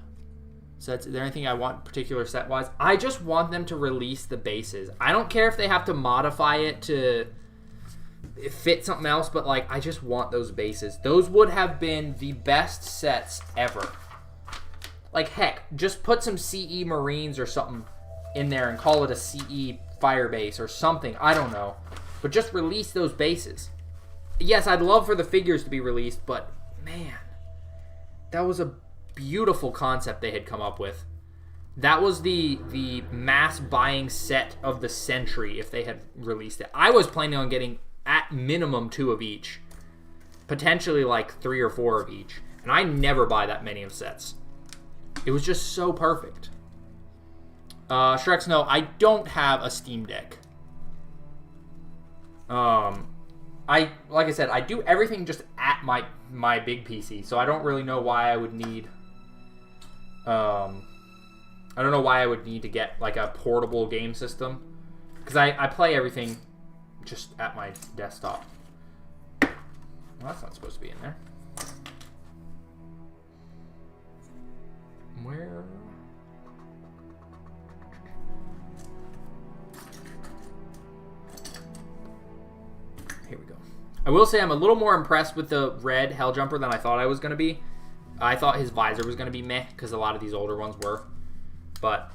S1: sets. Is there anything I want particular set wise? I just want them to release the bases. I don't care if they have to modify it to fit something else, but like I just want those bases. Those would have been the best sets ever. Like heck, just put some CE Marines or something in there and call it a CE Firebase or something. I don't know. But just release those bases. Yes, I'd love for the figures to be released, but man, that was a beautiful concept they had come up with. That was the mass buying set of the century if they had released it. I was planning on getting at minimum 2 of each. Potentially like 3 or 4 of each. And I never buy that many of sets. It was just so perfect. Shrex, no, I don't have a Steam Deck. Like I said, I do everything just at my big PC, so I don't really know why I would need. I don't know why I would need to get like a portable game system, because I play everything just at my desktop. Well, that's not supposed to be in there. Where? Here we go. I will say I'm a little more impressed with the red Helljumper than I thought I was going to be. I thought his visor was going to be meh, because a lot of these older ones were. But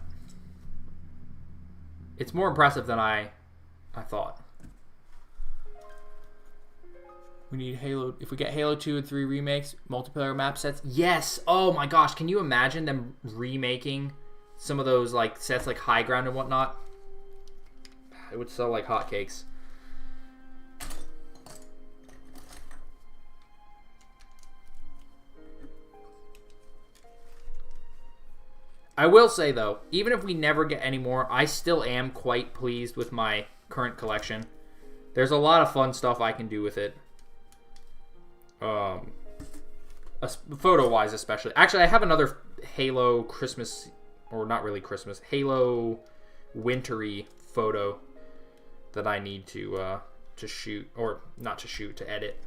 S1: it's more impressive than I thought. We need Halo. If we get Halo 2 and 3 remakes, multiplayer map sets. Yes! Oh my gosh, can you imagine them remaking some of those like sets like High Ground and whatnot? It would sell like hotcakes. I will say, though, even if we never get any more, I still am quite pleased with my current collection. There's a lot of fun stuff I can do with it. Photo-wise, especially. Actually, I have another Halo Christmas, or not really Christmas, Halo wintry photo that I need to shoot, or not to shoot, to edit.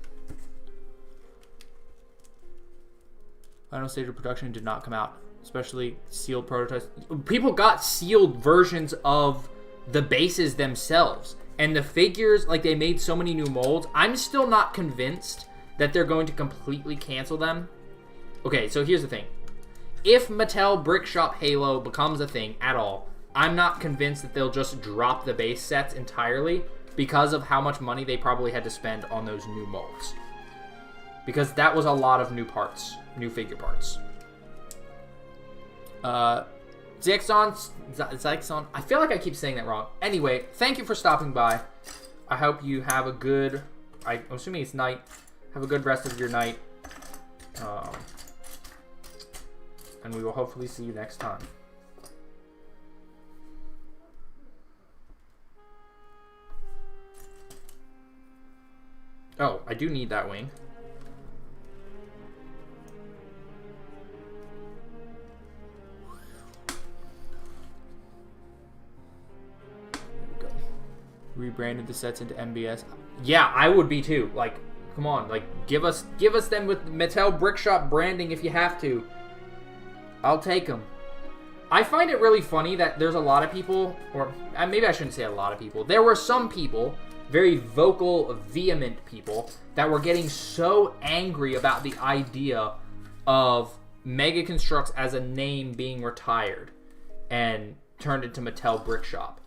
S1: Final stage of production did not come out. Especially sealed prototypes. People got sealed versions of the bases themselves. And the figures, like they made so many new molds. I'm still not convinced that they're going to completely cancel them. Okay, so here's the thing. If Mattel Brickshop Halo becomes a thing at all, I'm not convinced that they'll just drop the base sets entirely because of how much money they probably had to spend on those new molds. Because that was a lot of new parts, new figure parts. Zyxon, I feel like I keep saying that wrong. Anyway, thank you for stopping by. I hope you have a good, I'm assuming it's night. Have a good rest of your night. And we will hopefully see you next time. Oh, I do need that wing. Rebranded the sets into MBS. Yeah, I would be too. Like, come on, like give us them with Mattel Brickshop branding if you have to. I'll take them. I find it really funny that there's a lot of people, or maybe I shouldn't say a lot of people. There were some people, very vocal, vehement people, that were getting so angry about the idea of Mega Construx as a name being retired and turned into Mattel Brickshop.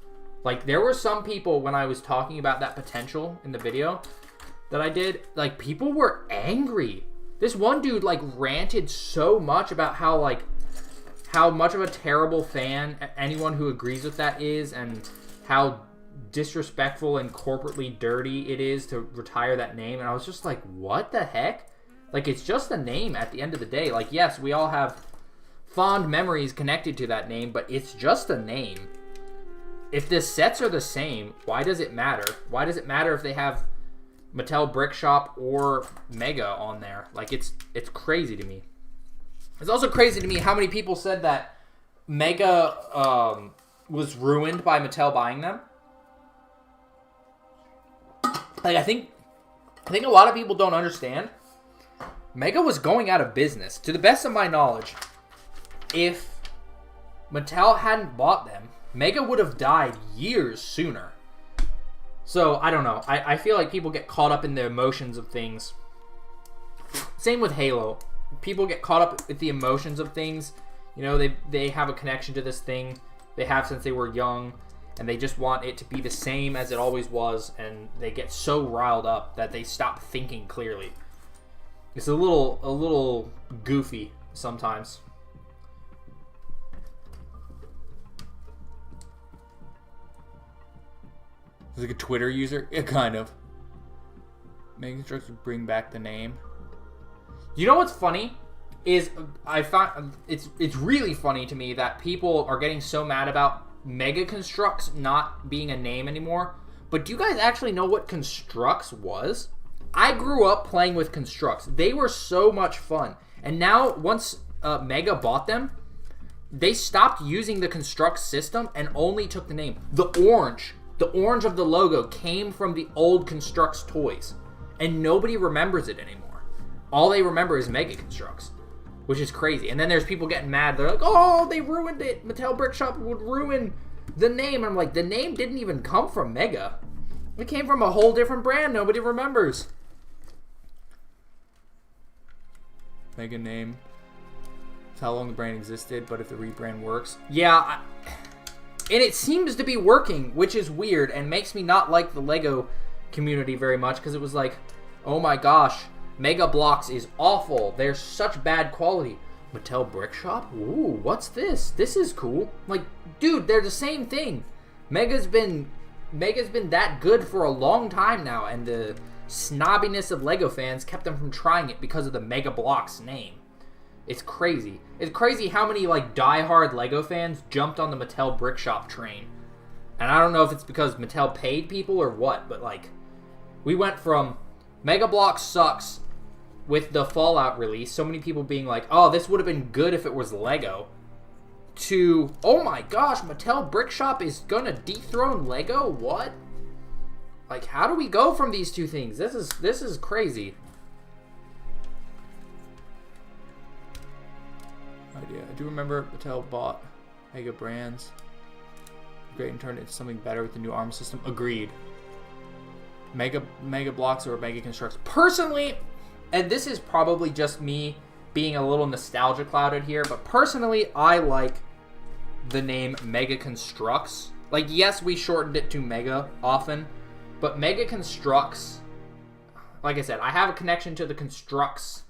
S1: Like, there were some people, when I was talking about that potential in the video that I did, like, people were angry. This one dude, like, ranted so much about how much of a terrible fan anyone who agrees with that is, and how disrespectful and corporately dirty it is to retire that name. And I was just like, what the heck? Like, it's just a name at the end of the day. Like, yes, we all have fond memories connected to that name, but it's just a name. If the sets are the same, why does it matter? Why does it matter if they have Mattel Brickshop or Mega on there? Like, it's crazy to me. It's also crazy to me how many people said that Mega was ruined by Mattel buying them. Like, I think a lot of people don't understand. Mega was going out of business. To the best of my knowledge, if Mattel hadn't bought them, Mega would have died years sooner. So, I don't know. I feel like people get caught up in the emotions of things. Same with Halo. People get caught up with the emotions of things. You know, they have a connection to this thing. They have since they were young. And they just want it to be the same as it always was. And they get so riled up that they stop thinking clearly. It's a little goofy sometimes. It's like a Twitter user? Yeah, kind of. Mega Construx would bring back the name. You know what's funny? Is I found it's really funny to me that people are getting so mad about Mega Construx not being a name anymore. But do you guys actually know what Construx was? I grew up playing with Construx. They were so much fun. And now, once Mega bought them, they stopped using the Construx system and only took the name. The orange of the logo came from the old Construx toys. And nobody remembers it anymore. All they remember is Mega Construx, which is crazy. And then there's people getting mad. They're like, oh, they ruined it. Mattel Brickshop would ruin the name. And I'm like, the name didn't even come from Mega. It came from a whole different brand nobody remembers. Mega name. It's how long the brand existed, but if the rebrand works. Yeah, and it seems to be working, which is weird and makes me not like the Lego community very much, because it was like, oh my gosh, Mega Bloks is awful. They're such bad quality. Mattel Brick Shop? Ooh, what's this? This is cool. Like, dude, they're the same thing. Mega's been that good for a long time now, and the snobbiness of Lego fans kept them from trying it because of the Mega Bloks name. It's crazy. It's crazy how many, like, diehard Lego fans jumped on the Mattel Brick Shop train. And I don't know if it's because Mattel paid people or what, but, like, we went from Mega Bloks sucks with the Fallout release, so many people being like, oh, this would have been good if it was Lego, to, oh my gosh, Mattel Brick Shop is gonna dethrone Lego? What? Like, how do we go from these two things? This is crazy. Idea. I do remember Mattel bought Mega brands. Great, and turned it into something better with the new ARM system. Agreed. Mega Bloks or Mega Construx. Personally, and this is probably just me being a little nostalgia clouded here, but personally, I like the name Mega Construx. Like, yes, we shortened it to Mega often, but Mega Construx, like I said, I have a connection to the Construx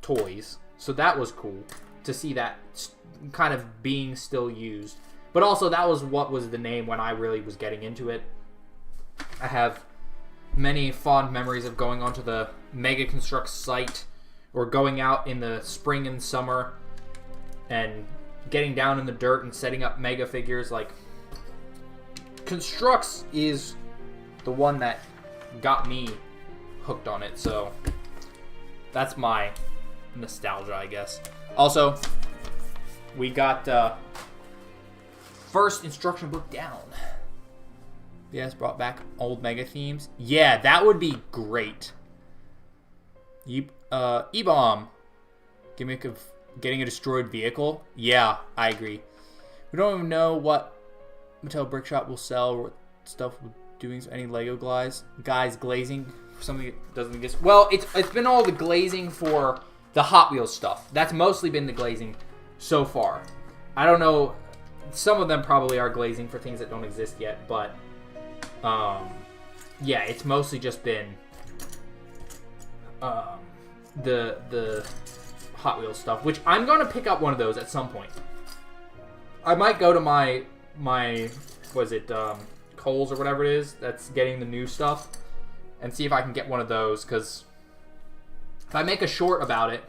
S1: toys, so that was cool to see that kind of being still used. But also, that was what was the name when I really was getting into it. I have many fond memories of going onto the Mega Construx site, or going out in the spring and summer and getting down in the dirt and setting up Mega figures. Like, Construx is the one that got me hooked on it, so that's my nostalgia, I guess. Also, we got first instruction book down. Yes, brought back old Mega themes. Yeah, that would be great. E-Bomb. Gimmick of getting a destroyed vehicle. Yeah, I agree. We don't even know what Mattel Brick Shop will sell, or what stuff we're doing. So any Lego guys glazing for something that doesn't exist. Well, it's been all the glazing for the Hot Wheels stuff. That's mostly been the glazing so far. I don't know. Some of them probably are glazing for things that don't exist yet, but yeah, it's mostly just been the Hot Wheels stuff, which I'm gonna pick up one of those at some point. I might go to my was it Kohl's or whatever it is that's getting the new stuff, and see if I can get one of those, because if I make a short about it,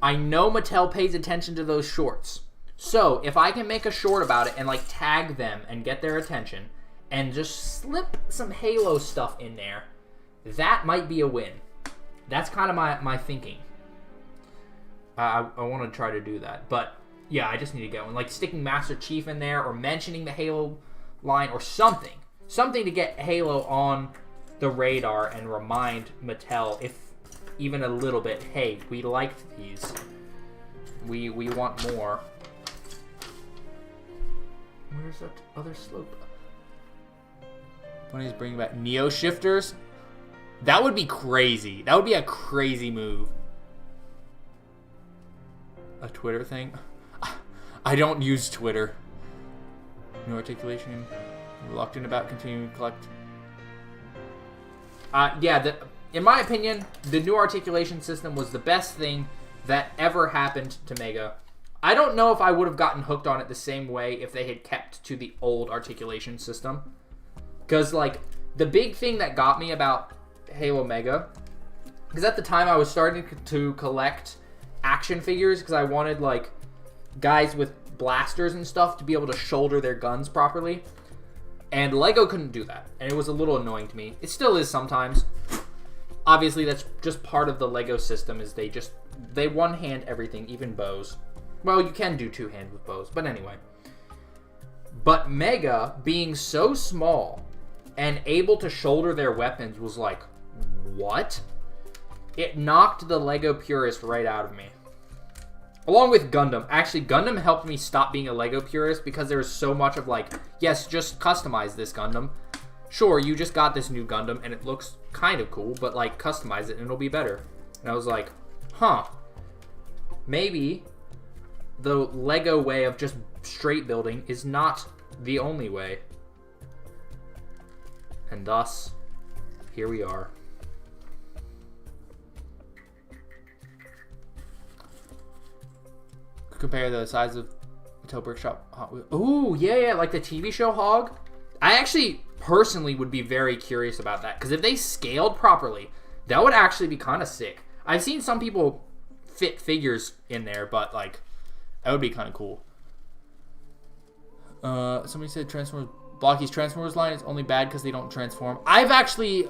S1: I know Mattel pays attention to those shorts. So if I can make a short about it and like tag them and get their attention and just slip some Halo stuff in there, that might be a win. That's kind of my thinking. I want to try to do that. But yeah, I just need to get one. Like sticking Master Chief in there, or mentioning the Halo line, or something. Something to get Halo on the radar and remind Mattel, if even a little bit, hey, we liked these. We want more. Where's that other slope? When he's bringing back Neo Shifters? That would be crazy. That would be a crazy move. A Twitter thing? I don't use Twitter. No articulation. Reluctant about continuing to collect. Yeah, in my opinion, the new articulation system was the best thing that ever happened to Mega. I don't know if I would have gotten hooked on it the same way if they had kept to the old articulation system. Because, like, the big thing that got me about Halo Mega, because at the time I was starting to collect action figures, because I wanted, like, guys with blasters and stuff to be able to shoulder their guns properly. And Lego couldn't do that. And it was a little annoying to me. It still is sometimes. Obviously, that's just part of the Lego system, is they one-hand everything, even bows. Well, you can do two-hand with bows, but anyway. But Mega, being so small and able to shoulder their weapons, was like, what? It knocked the Lego purist right out of me. Along with Gundam. Actually, Gundam helped me stop being a Lego purist, because there was so much of like, yes, just customize this Gundam. Sure, you just got this new Gundam, and it looks kind of cool, but like, customize it and it'll be better. And I was like, huh. maybe the Lego way of just straight building is not the only way. And thus, here we are. Compare the size of Mattel Brickshop Hot Wheels. Ooh, yeah, like the TV show Hog. I actually personally would be very curious about that, because if they scaled properly, that would actually be kind of sick. I've seen some people fit figures in there, but like that would be kind of cool. Somebody said Transformers, Blocky's Transformers line is only bad because they don't transform. I've actually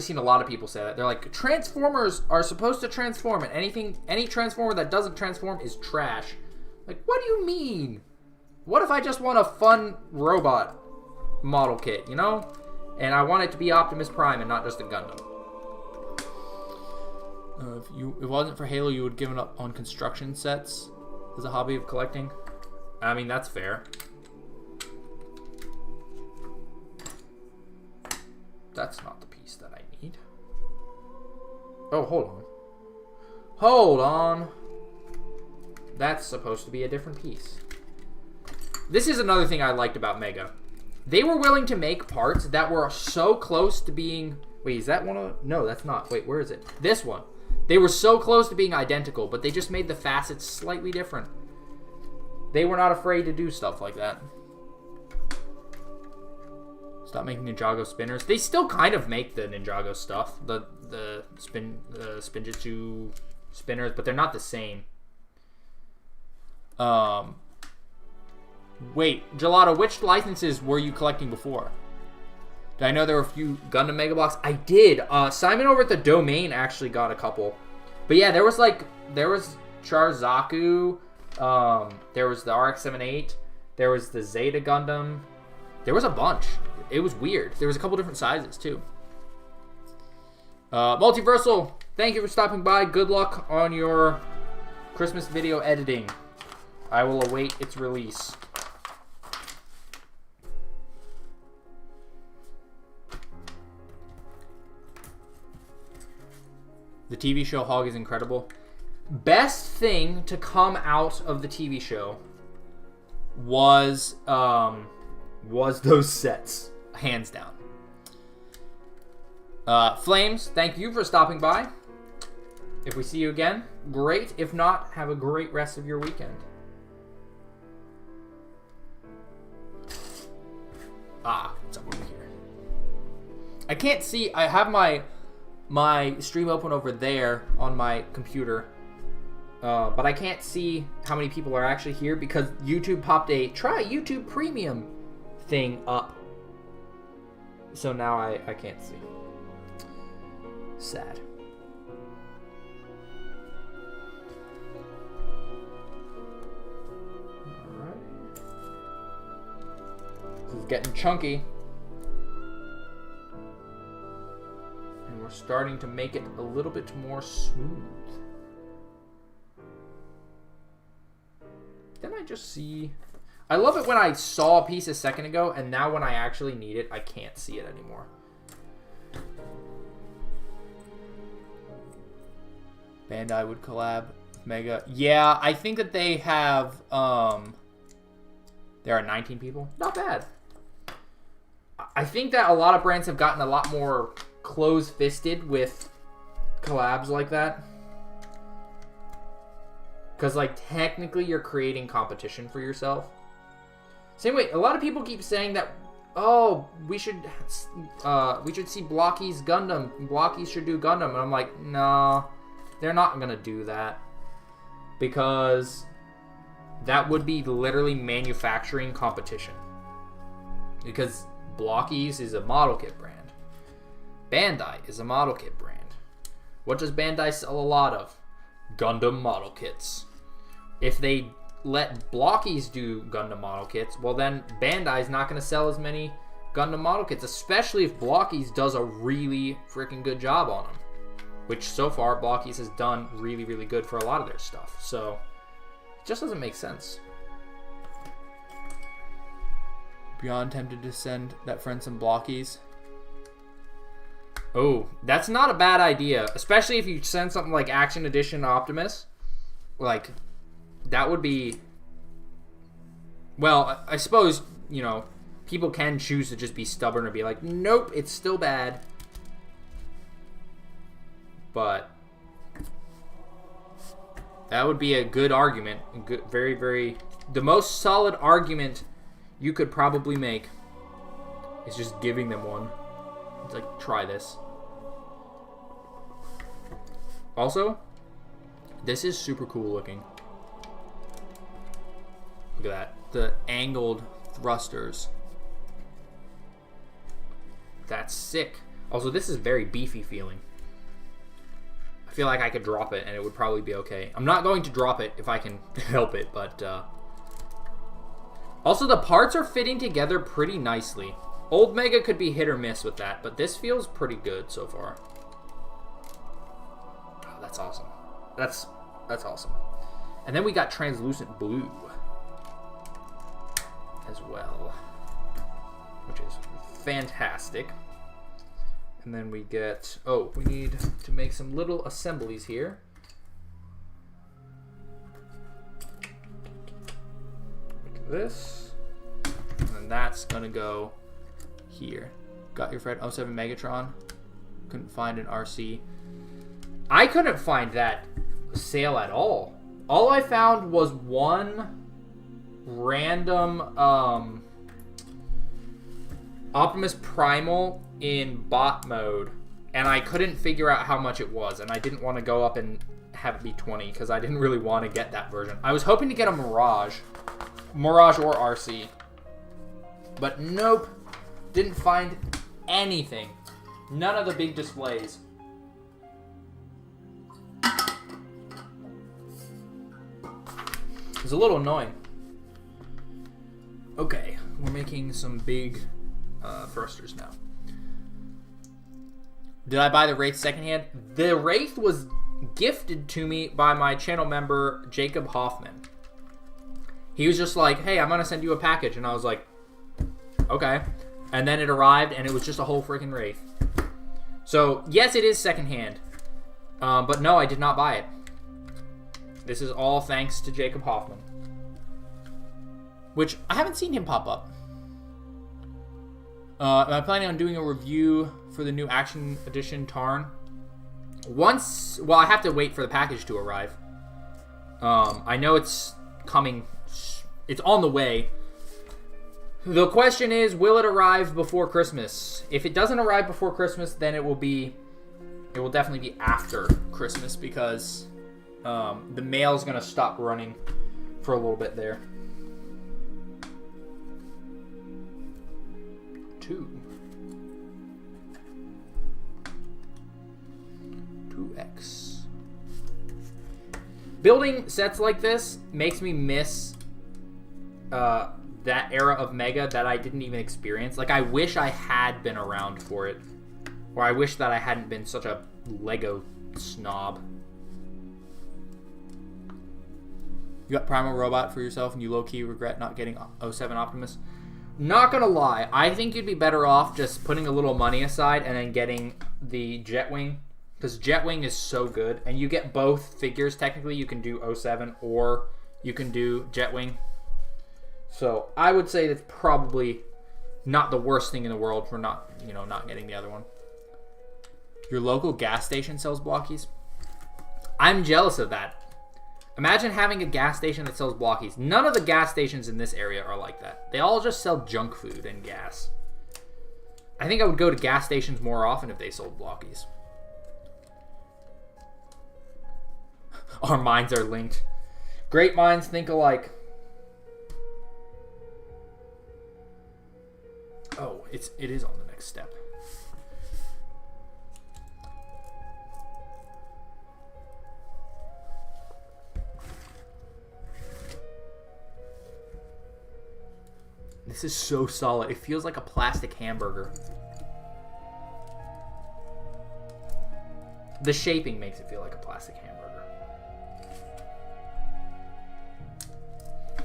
S1: seen a lot of people say that. They're like, Transformers are supposed to transform, and any Transformer that doesn't transform is trash. Like, what do you mean? What if I just want a fun robot model kit, you know? And I want it to be Optimus Prime and not just a Gundam. If it wasn't for Halo, you would give it up on construction sets as a hobby of collecting. I mean, that's fair. That's not the piece that I need. Oh, hold on. Hold on. That's supposed to be a different piece. This is another thing I liked about Mega. They were willing to make parts that were so close to being... Wait, is that one of... No, that's not. Wait, where is it? This one. They were so close to being identical, but they just made the facets slightly different. They were not afraid to do stuff like that. Stop making Ninjago spinners. They still kind of make the Ninjago stuff. The Spinjitzu spinners, but they're not the same. Wait, Gelato, which licenses were you collecting before? Did I know there were a few Gundam Mega Bloks? I did. Simon over at the Domain actually got a couple. But yeah, there was Charzaku. There was the RX-78. There was the Zeta Gundam. There was a bunch. It was weird. There was a couple different sizes too. Multiversal, thank you for stopping by. Good luck on your Christmas video editing. I will await its release. The TV show Hog is incredible. Best thing to come out of the TV show was those sets, hands down. Flames, thank you for stopping by. If we see you again, great. If not, have a great rest of your weekend. It's up over here. I can't see. I have my stream open over there on my computer, but I can't see how many people are actually here because YouTube popped a try YouTube Premium thing up, so now I can't see. Sad. Alright, this is getting chunky. We're starting to make it a little bit more smooth. Then I just see... I love it when I saw a piece a second ago, and now when I actually need it, I can't see it anymore. Bandai would collab with Mega. Yeah, I think that they have... there are 19 people. Not bad. I think that a lot of brands have gotten a lot more... close-fisted with collabs like that, because like technically you're creating competition for yourself. Same way, a lot of people keep saying that, oh, we should see Blocky's Gundam. Blocky should do Gundam, and I'm like, no, they're not gonna do that, because that would be literally manufacturing competition. Because Blocky's is a model kit brand. Bandai is a model kit brand. What does Bandai sell a lot of? Gundam model kits. If they let Blockies do Gundam model kits, well then Bandai's not going to sell as many Gundam model kits, especially if Blockies does a really freaking good job on them. Which so far Blockies has done really, really good for a lot of their stuff. So it just doesn't make sense. Beyond tempted to send that friend some Blockies. Oh, that's not a bad idea. Especially if you send something like Action Edition Optimus. Like, that would be... Well, I suppose, you know, people can choose to just be stubborn and be like, nope, it's still bad. But that would be a good argument. Good, very, very... The most solid argument you could probably make is just giving them one. It's like, try this. Also, this is super cool looking. Look at that. The angled thrusters. That's sick. Also, this is very beefy feeling. I feel like I could drop it and it would probably be okay. I'm not going to drop it if I can help it, but... Also, the parts are fitting together pretty nicely. Old Mega could be hit or miss with that, but this feels pretty good so far. Oh, that's awesome. That's awesome. And then we got Translucent Blue as well, which is fantastic. And then we get... Oh, we need to make some little assemblies here. Like this. And then that's going to go... here. Got your Fred 07 Megatron. Couldn't find an RC. I couldn't find that sale at all. All I found was one random Optimus Primal in bot mode, and I couldn't figure out how much it was, and I didn't want to go up and have it be 20 because I didn't really want to get that version. I was hoping to get a Mirage or RC, but nope. Didn't find anything. None of the big displays. It's a little annoying. Okay, we're making some big thrusters now. Did I buy the Wraith secondhand? The Wraith was gifted to me by my channel member, Jacob Hoffman. He was just like, hey, I'm going to send you a package. And I was like, okay. And then it arrived, and it was just a whole freaking Wraith. So, yes, it is secondhand. But no, I did not buy it. This is all thanks to Jacob Hoffman. Which, I haven't seen him pop up. Am I planning on doing a review for the new Action Edition Tarn? Once... Well, I have to wait for the package to arrive. I know it's coming... It's on the way. The question is, will it arrive before Christmas? If it doesn't arrive before Christmas, then it will definitely be after Christmas because the mail's going to stop running for a little bit there. 2X. Building sets like this makes me miss that era of Mega that I didn't even experience. Like, I wish I had been around for it. Or I wish that I hadn't been such a Lego snob. You got Primal Robot for yourself and you low-key regret not getting 07 Optimus? Not gonna lie, I think you'd be better off just putting a little money aside and then getting the Jetwing. Because Jetwing is so good. And you get both figures, technically. You can do 07 or you can do Jetwing. So I would say that's probably not the worst thing in the world for not getting the other one. Your local gas station sells blockies? I'm jealous of that. Imagine having a gas station that sells blockies. None of the gas stations in this area are like that. They all just sell junk food and gas. I think I would go to gas stations more often if they sold blockies. Our minds are linked. Great minds think alike. Oh, it is on the next step. This is so solid. It feels like a plastic hamburger. The shaping makes it feel like a plastic hamburger.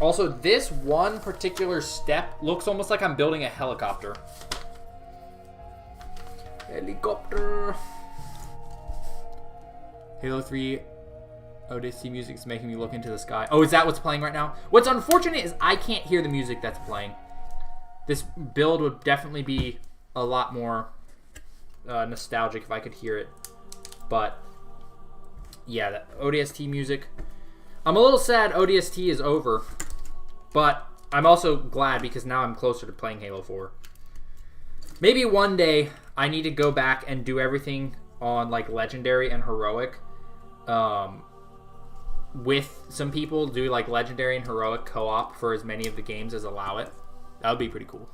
S1: Also, this one particular step looks almost like I'm building a helicopter. Helicopter. Halo 3 ODST music is making me look into the sky. Oh, is that what's playing right now? What's unfortunate is I can't hear the music that's playing. This build would definitely be a lot more nostalgic if I could hear it. But, yeah, that ODST music. I'm a little sad ODST is over. But I'm also glad because now I'm closer to playing Halo 4. Maybe one day I need to go back and do everything on like Legendary and Heroic. With some people, do like Legendary and Heroic co-op for as many of the games as allow it. That would be pretty cool.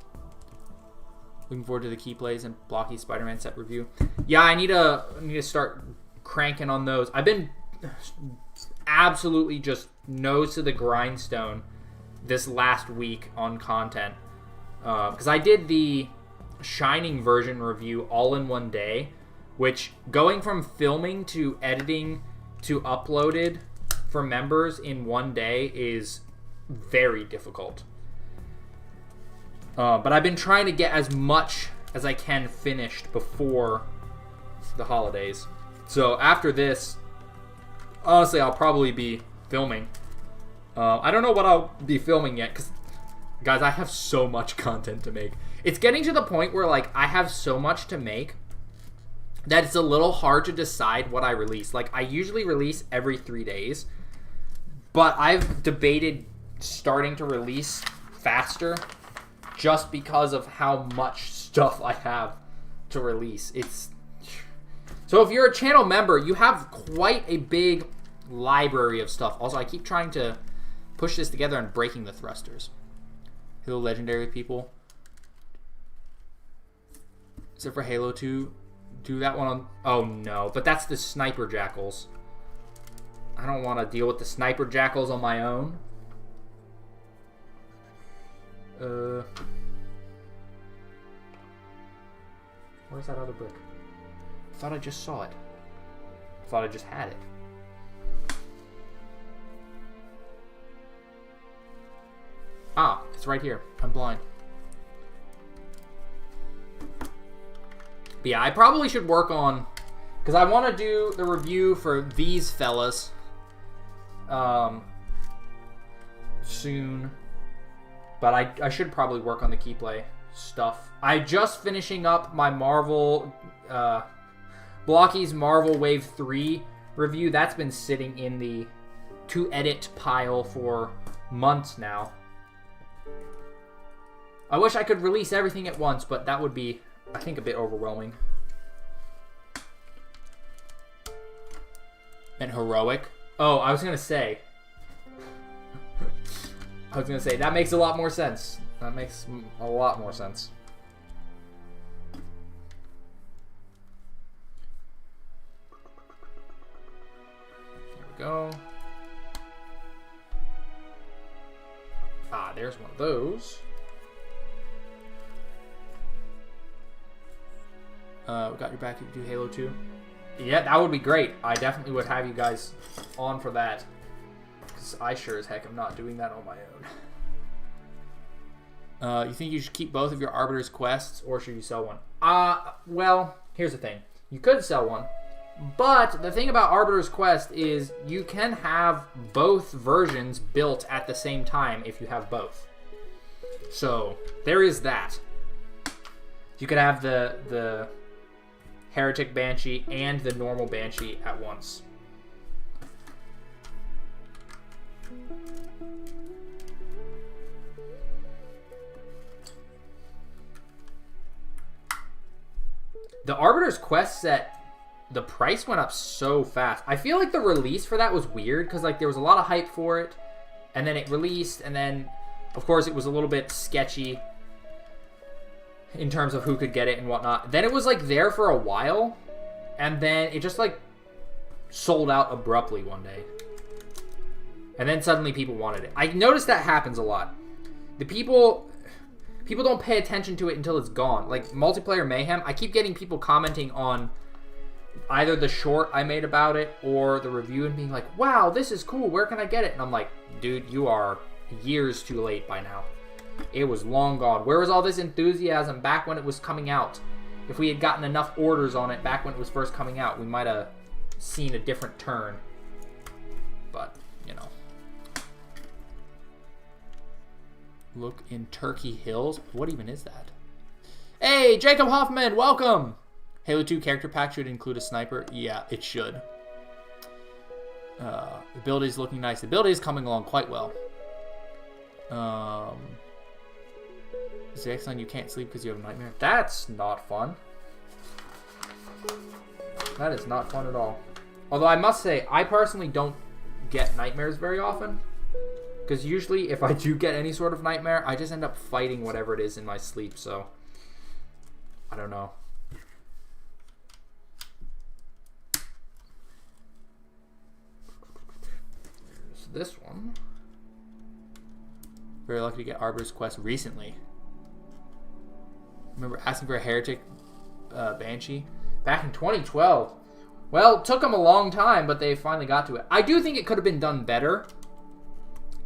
S1: Looking forward to the key plays and Blocky Spider-Man set review. Yeah, I need to start cranking on those. I've been absolutely just nose to the grindstone this last week on content. Because I did the Shining version review all in one day, which going from filming to editing to uploaded for members in one day is very difficult. But I've been trying to get as much as I can finished before the holidays. So after this, honestly, I'll probably be filming. I don't know what I'll be filming yet, because, guys, I have so much content to make. It's getting to the point where, like, I have so much to make that it's a little hard to decide what I release. Like, I usually release every 3 days, but I've debated starting to release faster just because of how much stuff I have to release. So if you're a channel member, you have quite a big library of stuff. Also, I keep trying to push this together and breaking the thrusters. Halo Legendary people. Except for Halo 2. Do that one on... Oh, no. But that's the Sniper Jackals. I don't want to deal with the Sniper Jackals on my own. Where's that other brick? I thought I just saw it. I thought I just had it. Ah, it's right here. I'm blind. But yeah, I probably should work on... Because I want to do the review for these fellas soon. But I should probably work on the key play stuff. I just finishing up my Marvel... Blocky's Marvel Wave 3 review. That's been sitting in the to-edit pile for months now. I wish I could release everything at once, but that would be, I think, a bit overwhelming. And Heroic. Oh, I was going to say. That makes a lot more sense. That makes a lot more sense. There we go. Ah, there's one of those. We got your back if you do Halo 2. Yeah, that would be great. I definitely would have you guys on for that. Because I sure as heck am not doing that on my own. You think you should keep both of your Arbiter's quests, or should you sell one? Well, here's the thing. You could sell one. But the thing about Arbiter's Quest is you can have both versions built at the same time if you have both. So, there is that. You could have the Heretic Banshee and the normal Banshee at once. The Arbiter's Quest set, the price went up so fast. I feel like the release for that was weird because like there was a lot of hype for it, and then it released, and then of course it was a little bit sketchy in terms of who could get it and whatnot. Then it was like there for a while, and then it just like sold out abruptly one day. And then suddenly people wanted it. I noticed that happens a lot. The people don't pay attention to it until it's gone. Like Multiplayer Mayhem, I keep getting people commenting on either the short I made about it or the review and being like, wow, this is cool, where can I get it? And I'm like, dude, you are years too late by now. It was long gone. Where was all this enthusiasm back when it was coming out? If we had gotten enough orders on it back when it was first coming out, we might have seen a different turn. But, you know. Look in Turkey Hills. What even is that? Hey, Jacob Hoffman, welcome! Halo 2 character pack should include a sniper. Yeah, it should. The build is looking nice. The build is coming along quite well. Zaxxon, you can't sleep because you have a nightmare. That's not fun. That is not fun at all. Although I must say, I personally don't get nightmares very often. Because usually, if I do get any sort of nightmare, I just end up fighting whatever it is in my sleep, so... I don't know. There's this one. Very lucky to get Arbiter's Quest recently. Remember asking for a Heretic Banshee? Back in 2012. Well, it took them a long time, but they finally got to it. I do think it could have been done better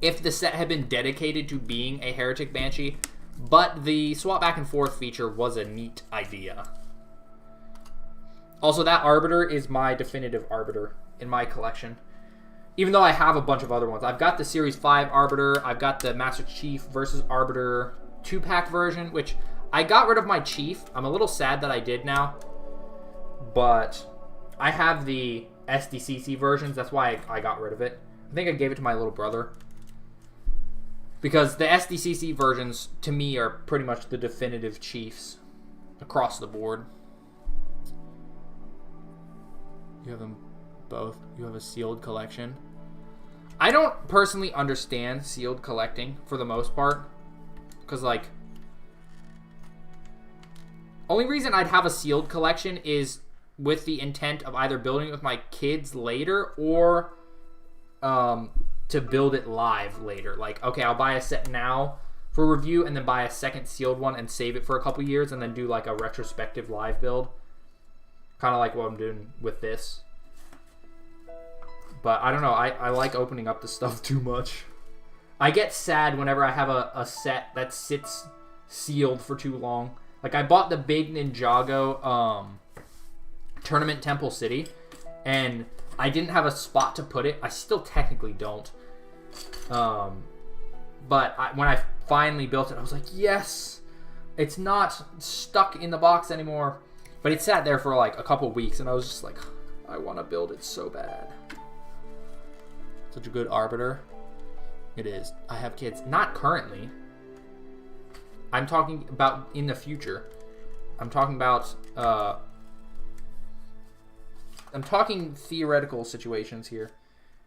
S1: if the set had been dedicated to being a Heretic Banshee, but the swap back and forth feature was a neat idea. Also, that Arbiter is my definitive Arbiter in my collection. Even though I have a bunch of other ones. I've got the Series 5 Arbiter, I've got the Master Chief versus Arbiter 2-pack version, which I got rid of my Chief. I'm a little sad that I did now, but I have the SDCC versions. That's why I got rid of it. I think I gave it to my little brother. Because the SDCC versions, to me, are pretty much the definitive Chiefs across the board. You have them both. You have a sealed collection. I don't personally understand sealed collecting for the most part. Because, like, only reason I'd have a sealed collection is with the intent of either building it with my kids later or to build it live later. Like, okay, I'll buy a set now for review and then buy a second sealed one and save it for a couple years and then do like a retrospective live build. Kind of like what I'm doing with this. But I don't know, I like opening up the stuff too much. I get sad whenever I have a set that sits sealed for too long. Like I bought the big Ninjago Tournament Temple City and I didn't have a spot to put it. I still technically don't. But when I finally built it, I was like, yes! It's not stuck in the box anymore. But it sat there for like a couple weeks, and I was just like, I want to build it so bad. Such a good Arbiter. It is. I have kids. Not currently. I'm talking about in the future. I'm talking about... I'm talking theoretical situations here.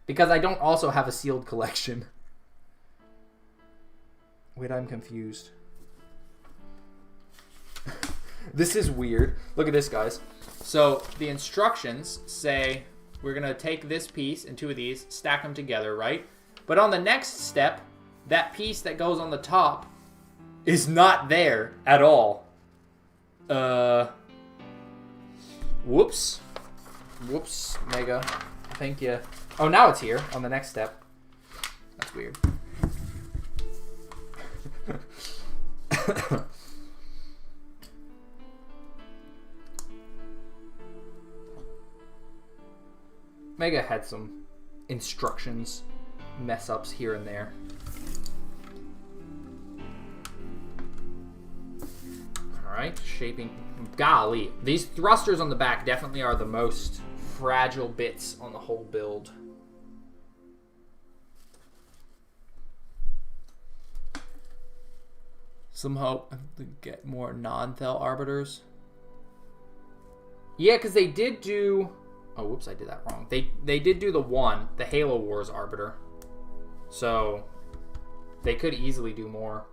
S1: Because I don't also have a sealed collection. Wait, I'm confused. This is weird. Look at this, guys. So, the instructions say we're going to take this piece and two of these, stack them together, right? But on the next step, that piece that goes on the top is not there at all. Whoops. Whoops, Mega. Thank you. Oh, now it's here on the next step. That's weird. Mega had some instructions mess ups here and there. Alright, shaping. Golly, these thrusters on the back definitely are the most fragile bits on the whole build. Some hope to get more non-Thel Arbiters. Yeah, because they did do... Oh, whoops, I did that wrong. They did do the Halo Wars Arbiter. So, they could easily do more.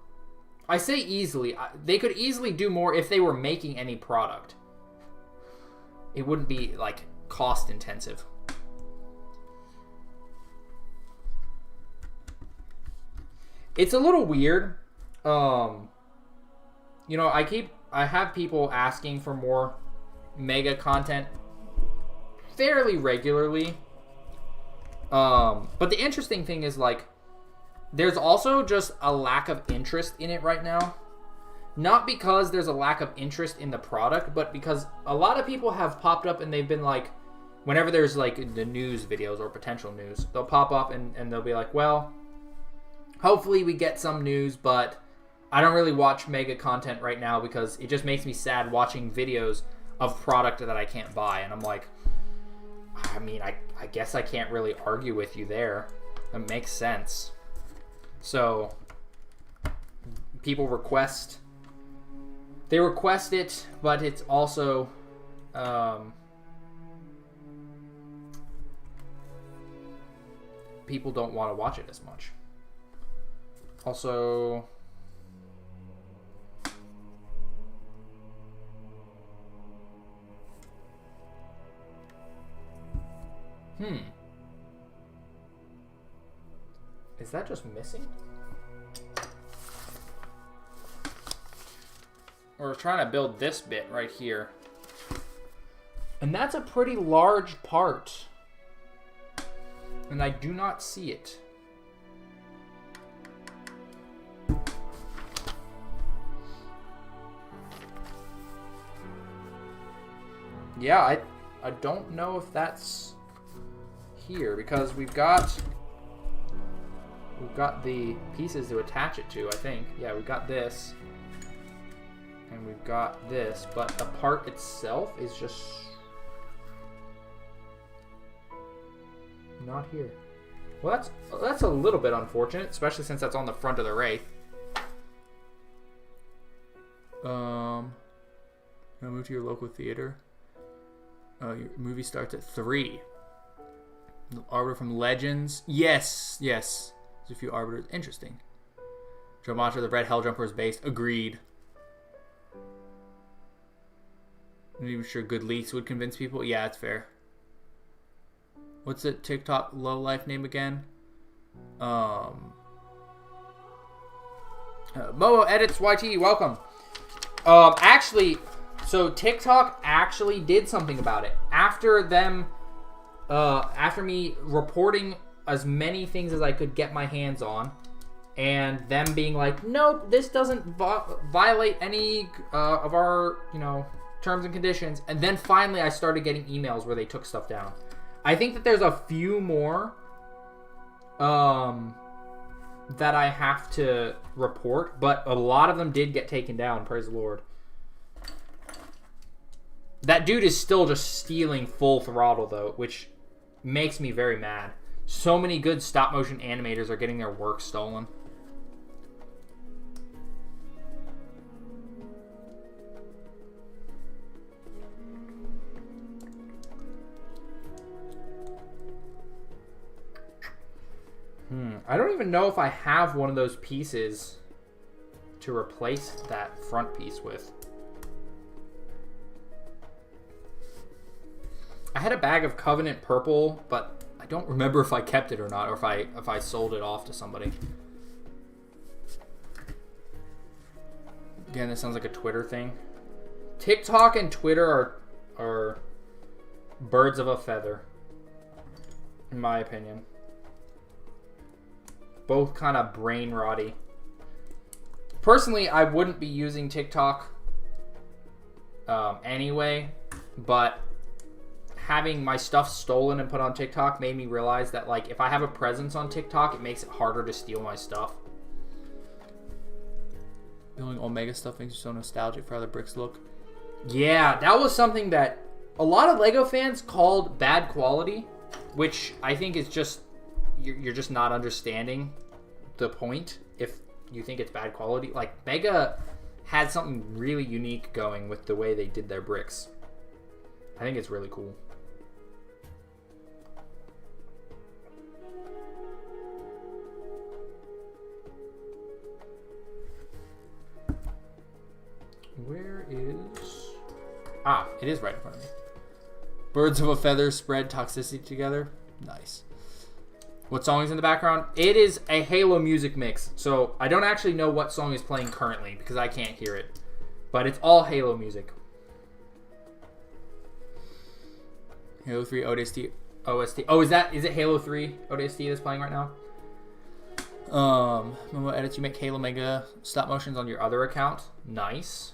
S1: I say easily. They could easily do more if they were making any product. It wouldn't be, like, cost-intensive. It's a little weird. You know, I have people asking for more Mega content fairly regularly. But the interesting thing is, like, there's also just a lack of interest in it right now. Not because there's a lack of interest in the product, but because a lot of people have popped up and they've been like, whenever there's like the news videos or potential news, they'll pop up and they'll be like, well, hopefully we get some news, but I don't really watch mega content right now because it just makes me sad watching videos of product that I can't buy. And I'm like, I mean, I guess I can't really argue with you there. It makes sense. So people request it, but it's also people don't want to watch it as much. Also, is that just missing? We're trying to build this bit right here. And that's a pretty large part. And I do not see it. Yeah, I don't know if that's here because we've got the pieces to attach it to, I think. Yeah, we've got this. And we've got this, but the part itself is just not here. Well, that's a little bit unfortunate, especially since that's on the front of the Wraith. Move to your local theater. Your movie starts at 3. Arbiter from Legends. Yes. There's a few arbiters. Interesting. Geomantra, the red Helljumper is based. Agreed. I'm not even sure good leaks would convince people. Yeah, that's fair. What's the TikTok low life name again? Momo Edits YT, welcome. Actually, so TikTok actually did something about it. After me reporting as many things as I could get my hands on, and them being like, nope, this doesn't violate any of our, terms and conditions. And then finally I started getting emails where they took stuff down. I think that there's a few more that I have to report, but a lot of them did get taken down, praise the Lord. That dude is still just stealing full throttle though, which makes me very mad. So many good stop motion animators are getting their work stolen. I don't even know if I have one of those pieces to replace that front piece with. I had a bag of Covenant purple, but I don't remember if I kept it or not, or if I sold it off to somebody. Again, this sounds like a Twitter thing. TikTok and Twitter are birds of a feather, in my opinion. Both kind of brain rotty. Personally, I wouldn't be using TikTok anyway, but having my stuff stolen and put on TikTok made me realize that, like, if I have a presence on TikTok, it makes it harder to steal my stuff. Building Omega stuff makes you so nostalgic for how the bricks look. Yeah, that was something that a lot of LEGO fans called bad quality, which I think is just, you're just not understanding the point if you think it's bad quality. Like, Mega had something really unique going with the way they did their bricks. I think it's really cool. Where is... Ah, it is right in front of me. Birds of a feather spread toxicity together. Nice. What song is in the background? It is a Halo music mix. So I don't actually know what song is playing currently because I can't hear it. But it's all Halo music. Halo 3 ODST. Oh, is it Halo 3 ODST that's playing right now? What edits you make Halo Mega stop motions on your other account? Nice.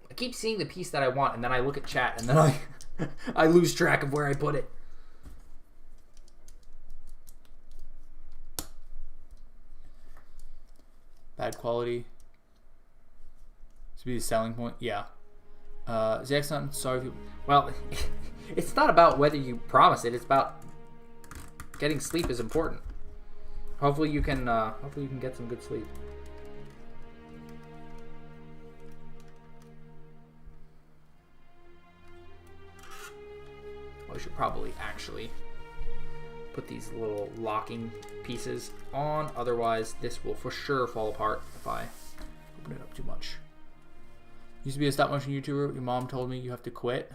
S1: I keep seeing the piece that I want, and then I look at chat, and then I lose track of where I put it. Bad quality. This would be the selling point. Yeah. Zach's not sorry if you... Well, it's not about whether you promise it. It's about getting sleep is important. Hopefully you can get some good sleep. I should probably actually put these little locking pieces on. Otherwise, this will for sure fall apart if I open it up too much. Used to be a stop motion YouTuber. Your mom told me you have to quit.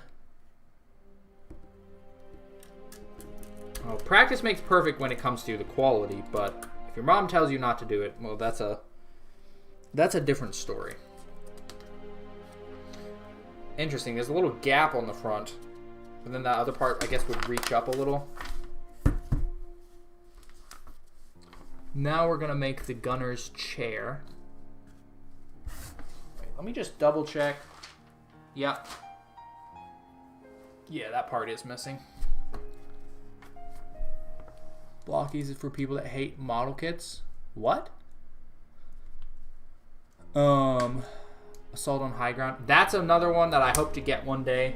S1: Well, practice makes perfect when it comes to the quality, but if your mom tells you not to do it, well, that's a different story. Interesting. There's a little gap on the front. And then that other part, I guess, would reach up a little. Now we're going to make the gunner's chair. Wait, let me just double check. Yep. Yeah, that part is missing. Blockies is for people that hate model kits. What? Assault on High Ground. That's another one that I hope to get one day.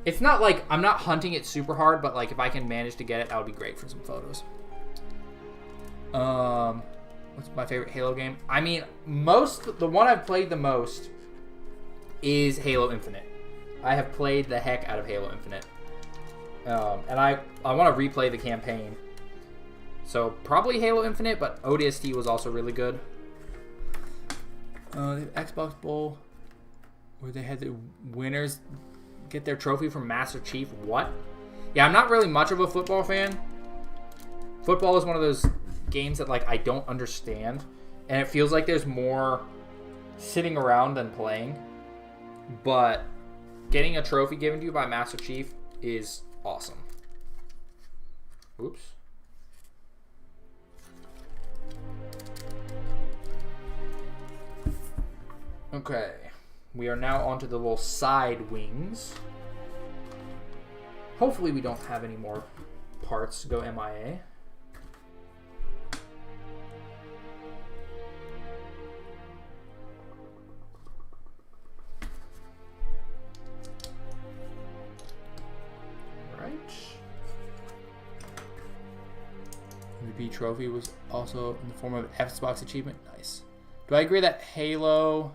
S1: It's not like I'm not hunting it super hard, but like if I can manage to get it, that would be great for some photos. What's my favorite Halo game? I mean, the one I've played the most is Halo Infinite. I have played the heck out of Halo Infinite. And I want to replay the campaign. So probably Halo Infinite, but ODST was also really good. The Xbox Bowl, where they had the winners get their trophy from Master Chief. What? Yeah, I'm not really much of a football fan. Football is one of those games that like I don't understand, and it feels like there's more sitting around than playing. But getting a trophy given to you by Master Chief is awesome. Oops. Okay. We are now onto the little side wings. Hopefully we don't have any more parts go MIA. Right. MVP trophy was also in the form of Xbox achievement. Nice. Do I agree that Halo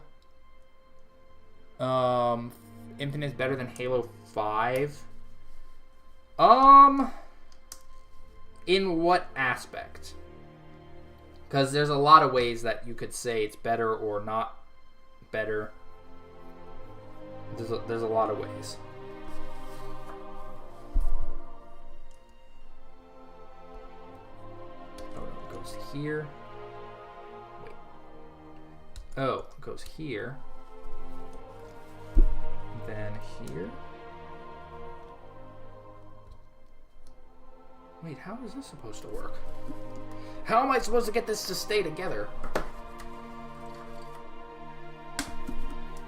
S1: Infinite is better than Halo 5? In what aspect? Because there's a lot of ways that you could say it's better or not better. There's a lot of ways. Oh, no, it goes here. Wait. Oh, it goes here. Then here. Wait, how is this supposed to work? How am I supposed to get this to stay together?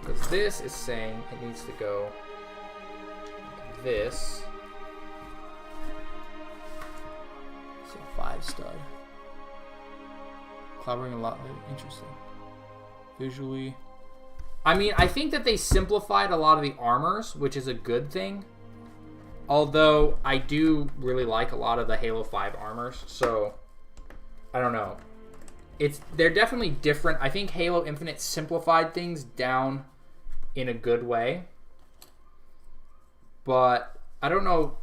S1: Because this is saying it needs to go like this. So 5 stud. Clobbering a lot. Interesting. Visually. I mean, I think that they simplified a lot of the armors, which is a good thing. Although, I do really like a lot of the Halo 5 armors, so I don't know. They're definitely different. I think Halo Infinite simplified things down in a good way. But I don't know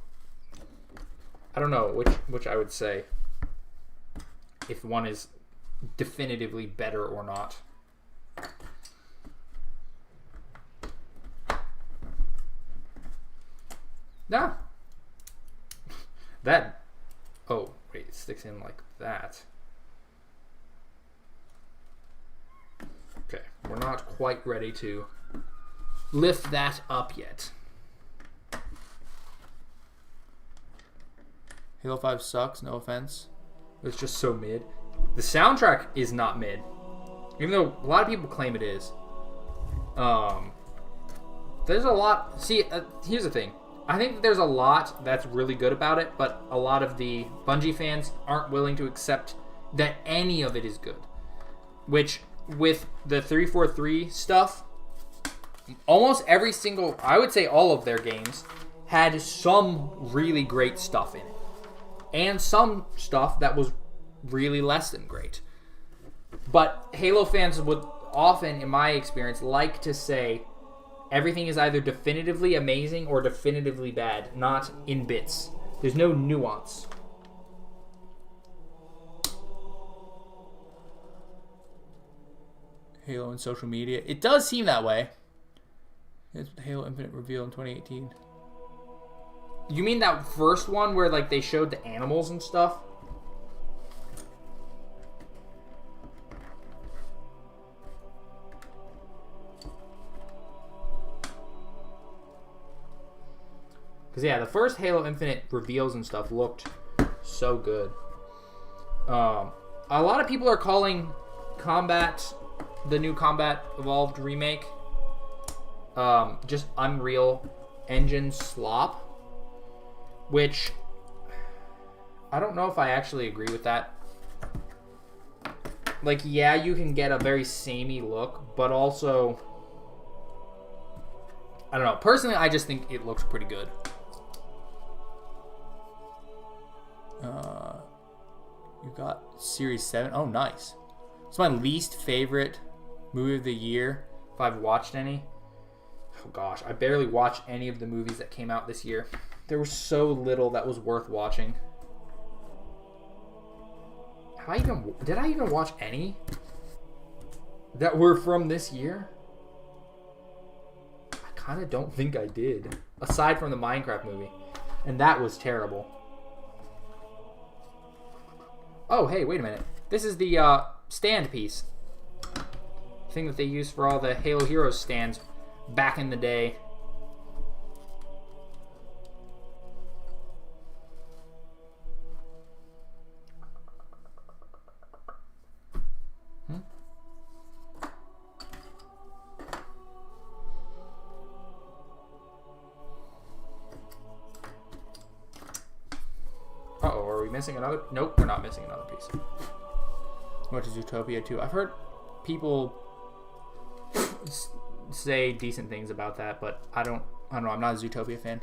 S1: which I would say if one is definitively better or not. Nah. That. Oh, wait, it sticks in like that. Okay, we're not quite ready to lift that up yet. Halo 5 sucks, no offense. It's just so mid. The soundtrack is not mid. Even though a lot of people claim it is. There's a lot... See, here's the thing. I think that there's a lot that's really good about it, but a lot of the Bungie fans aren't willing to accept that any of it is good. Which, with the 343 stuff, almost every single... I would say all of their games had some really great stuff in it. And some stuff that was really less than great. But Halo fans would often, in my experience, like to say everything is either definitively amazing or definitively bad, not in bits. There's no nuance. Halo and social media. It does seem that way. It's Halo Infinite reveal in 2018. You mean that first one where like they showed the animals and stuff? Because yeah, the first Halo Infinite reveals and stuff looked so good. A lot of people are calling the new Combat Evolved remake, just Unreal Engine slop. Which, I don't know if I actually agree with that. Like, yeah, you can get a very samey look, but also, I don't know. Personally, I just think it looks pretty good. You got Series 7. Oh, nice. It's my least favorite movie of the year, if I've watched any. Oh, gosh. I barely watched any of the movies that came out this year. There was so little that was worth watching. Did I even watch any that were from this year? I kind of don't think I did. Aside from the Minecraft movie. And that was terrible. Oh, hey, wait a minute. This is the stand piece. Thing that they used for all the Halo Heroes stands back in the day. Missing another? Nope, we're not missing another piece. What is Utopia 2? I've heard people say decent things about that, but I don't know. I'm not a Zootopia fan.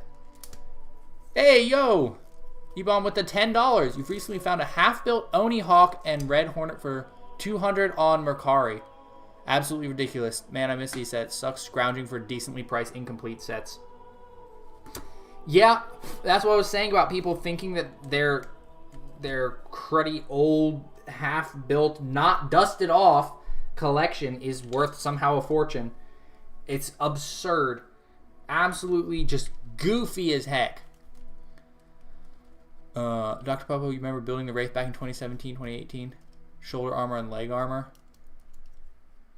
S1: Hey, yo! E-Bomb with the $10. You've recently found a half-built Oni Hawk and Red Hornet for $200 on Mercari. Absolutely ridiculous. Man, I miss these sets. Sucks scrounging for decently priced incomplete sets. Yeah, that's what I was saying about people thinking that their cruddy old half-built, not dusted off collection is worth somehow a fortune. It's absurd. Absolutely just goofy as heck. Dr. Popo, you remember building the Wraith back in 2017, 2018? Shoulder armor and leg armor.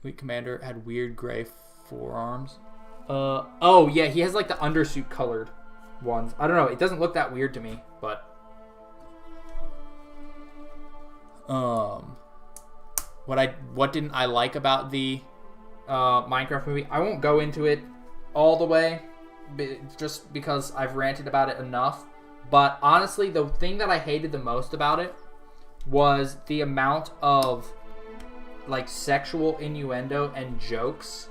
S1: Elite Commander had weird gray forearms. Oh yeah, he has like the undersuit colored ones. I don't know, it doesn't look that weird to me, but what didn't I like about the Minecraft movie? I won't go into it all the way, just because I've ranted about it enough. But honestly, the thing that I hated the most about it was the amount of like sexual innuendo and jokes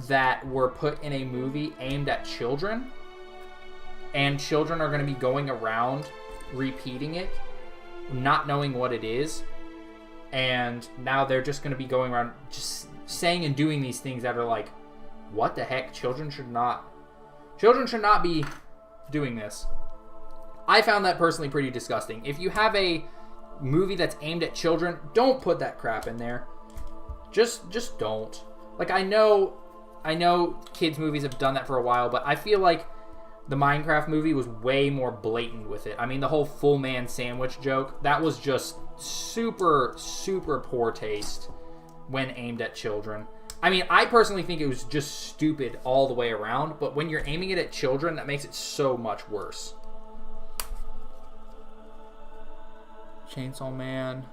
S1: that were put in a movie aimed at children, and children are going to be going around repeating it, not knowing what it is, and now they're just going to be going around just saying and doing these things that are like, what the heck? Children should not be doing this. I found that personally pretty disgusting. If you have a movie that's aimed at children, don't put that crap in there. Just don't. Like, I know kids movies have done that for a while, but I feel like the Minecraft movie was way more blatant with it. I mean, the whole full man sandwich joke, that was just super, super poor taste when aimed at children. I mean, I personally think it was just stupid all the way around, but when you're aiming it at children, that makes it so much worse. Chainsaw Man.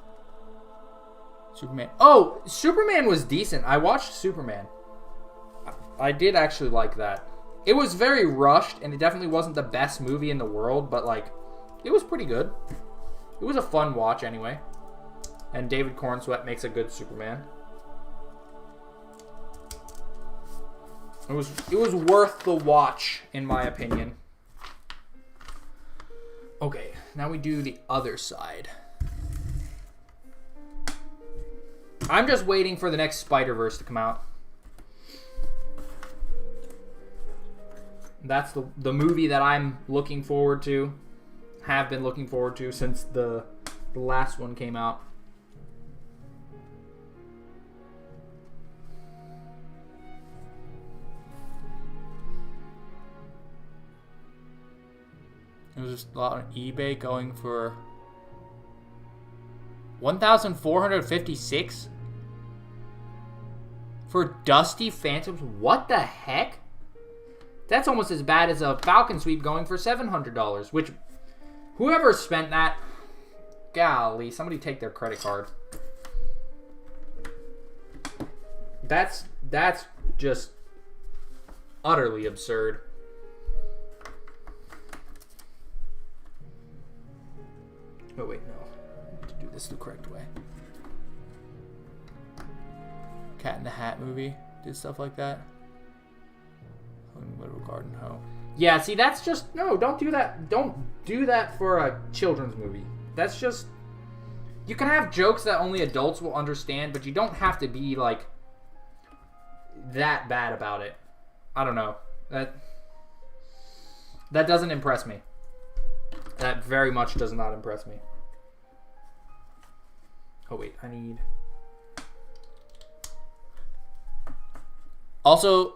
S1: Superman. Oh, Superman was decent. I watched Superman. I did actually like that. It was very rushed, and it definitely wasn't the best movie in the world, but, like, it was pretty good. It was a fun watch, anyway. And David Cornsweet makes a good Superman. It was worth the watch, in my opinion. Okay, now we do the other side. I'm just waiting for the next Spider-Verse to come out. That's the movie that I'm looking forward to. Have been looking forward to since the last one came out. It was just a lot on eBay going for 1,456 for Dusty Phantoms. What the heck? That's almost as bad as a Falcon Sweep going for $700, which whoever spent that, golly, somebody take their credit card. That's just utterly absurd. Oh wait, no. I need to do this the correct way. Cat in the Hat movie did stuff like that. Little Garden Hoe. Yeah, see, that's just no. Don't do that. Don't do that for a children's movie. That's just. You can have jokes that only adults will understand, but you don't have to be like that bad about it. I don't know. That doesn't impress me. That very much does not impress me. Oh wait, I need. Also,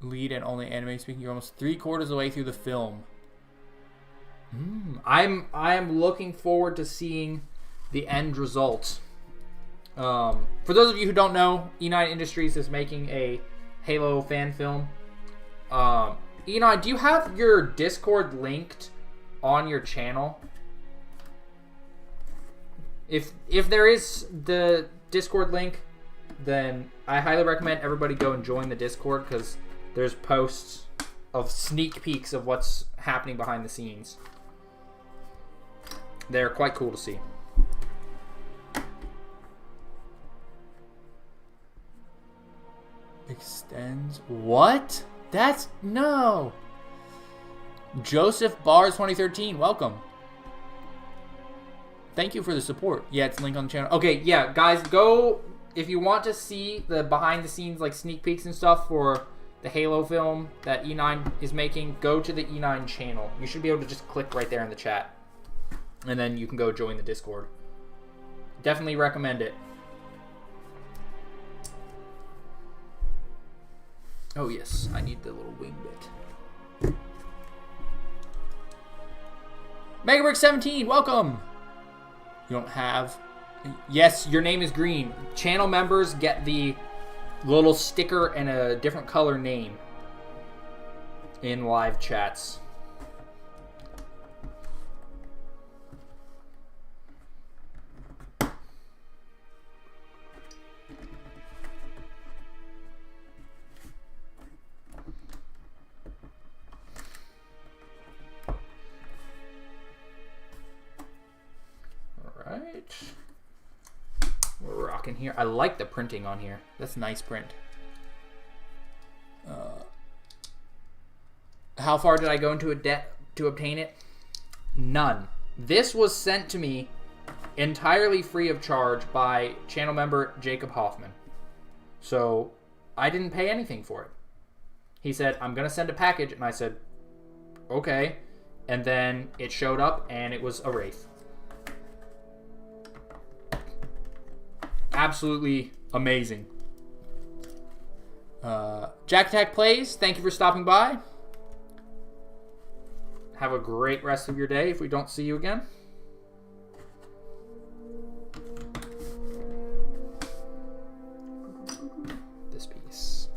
S1: lead and only anime speaking. You're almost 3/4 of the way through the film. I'm looking forward to seeing the end result. For those of you who don't know, E9 Industries is making a Halo fan film. E9, do you have your Discord linked on your channel? If there is the Discord link, then I highly recommend everybody go and join the Discord, because there's posts of sneak peeks of what's happening behind the scenes. They're quite cool to see. Extends. What? That's no. Joseph Bars 2013. Welcome. Thank you for the support. Yeah, it's linked on the channel. Okay, yeah, guys, go if you want to see the behind the scenes like sneak peeks and stuff for the Halo film that E9 is making. Go to the E9 channel. You should be able to just click right there in the chat, and then you can go join the Discord. Definitely recommend it. Oh yes, I need the little wing bit. Megabrick 17, welcome. You don't have. Yes, your name is green. Channel members get the little sticker and a different color name in live chats. Alright. We're rocking here. I like the printing on here. That's a nice print. How far did I go into a debt to obtain it? None. This was sent to me entirely free of charge by channel member Jacob Hoffman. So I didn't pay anything for it. He said, I'm going to send a package. And I said, okay. And then it showed up and it was a Wraith. Absolutely amazing. Jack Attack Plays, thank you for stopping by. Have a great rest of your day if we don't see you again. This piece.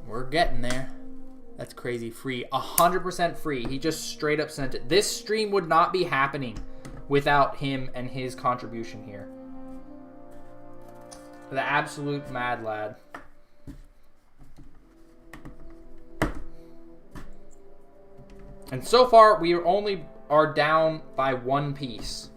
S1: We're getting there. That's crazy. Free. 100% free. He just straight up sent it. This stream would not be happening without him and his contribution here. The absolute mad lad. And so far, we only are down by 1 piece.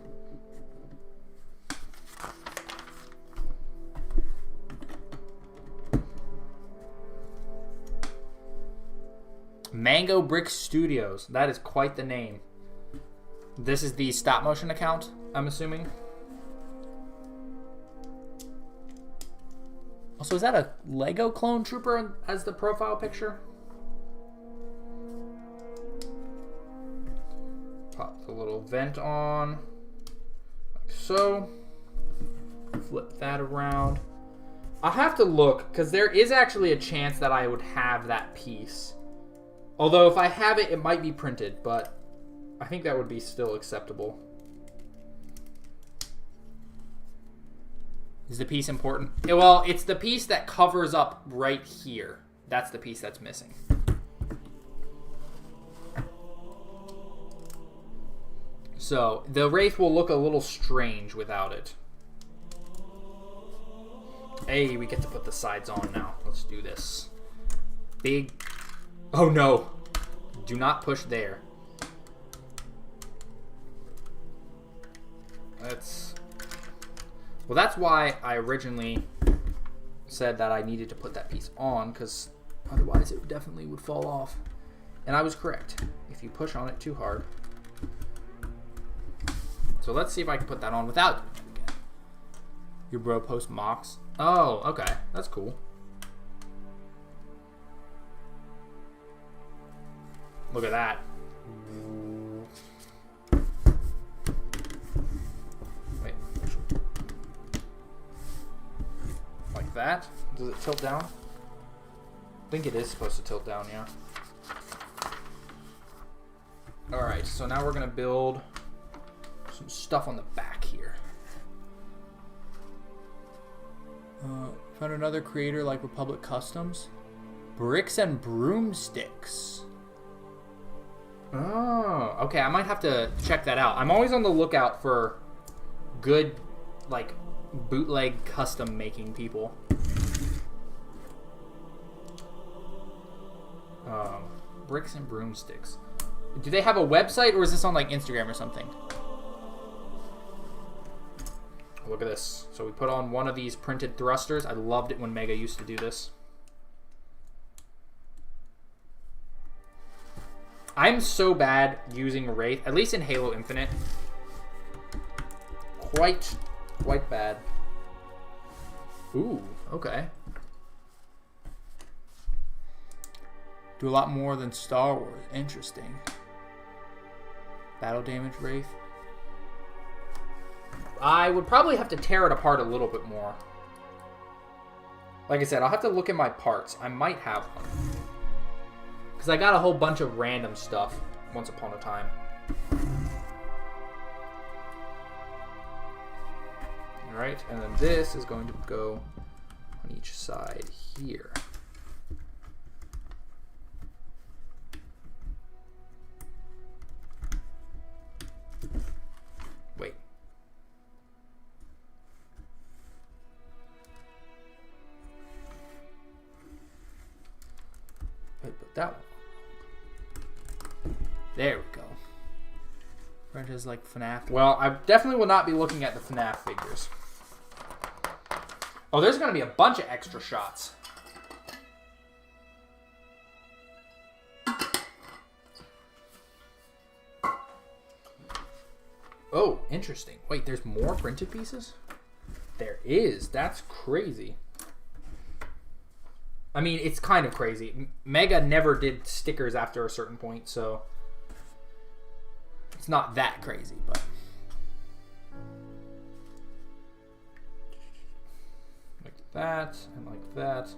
S1: Mango Brick Studios. That is quite the name. This is the stop motion account, I'm assuming. Also, is that a Lego clone trooper as the profile picture? Pop the little vent on, like so. Flip that around. I'll have to look, because there is actually a chance that I would have that piece. Although if I have it, it might be printed, but I think that would be still acceptable. Is the piece important? Yeah, well, it's the piece that covers up right here. That's the piece that's missing. So, the Wraith will look a little strange without it. Hey, we get to put the sides on now. Let's do this. Big... Oh no! Do not push there. Well, that's why I originally said that I needed to put that piece on, because otherwise it definitely would fall off. And I was correct. If you push on it too hard. So let's see if I can put that on without doing it again. Your bro post mocks. Oh, okay. That's cool. Look at that. Wait. Like that? Does it tilt down? I think it is supposed to tilt down, yeah. Alright, so now we're going to build some stuff on the back here. Found another creator like Republic Customs. Bricks and broomsticks. Oh, okay. I might have to check that out. I'm always on the lookout for good, like, bootleg custom making people. Bricks and broomsticks. Do they have a website, or is this on, like, Instagram or something? Look at this. So we put on one of these printed thrusters. I loved it when Mega used to do this. I'm so bad using Wraith, at least in Halo Infinite. Quite bad. Ooh, okay. Do a lot more than Star Wars. Interesting. Battle damage Wraith. I would probably have to tear it apart a little bit more. Like I said, I'll have to look at my parts. I might have one. Because I got a whole bunch of random stuff once upon a time. Alright, and then this is going to go on each side here. Wait. Wait, put that one. There we go. Brent is like FNAF. Well, I definitely will not be looking at the FNAF figures. Oh, there's going to be a bunch of extra shots. Oh, interesting. Wait, there's more printed pieces? There is. That's crazy. I mean, it's kind of crazy. Mega never did stickers after a certain point, so it's not that crazy, but like that and like that.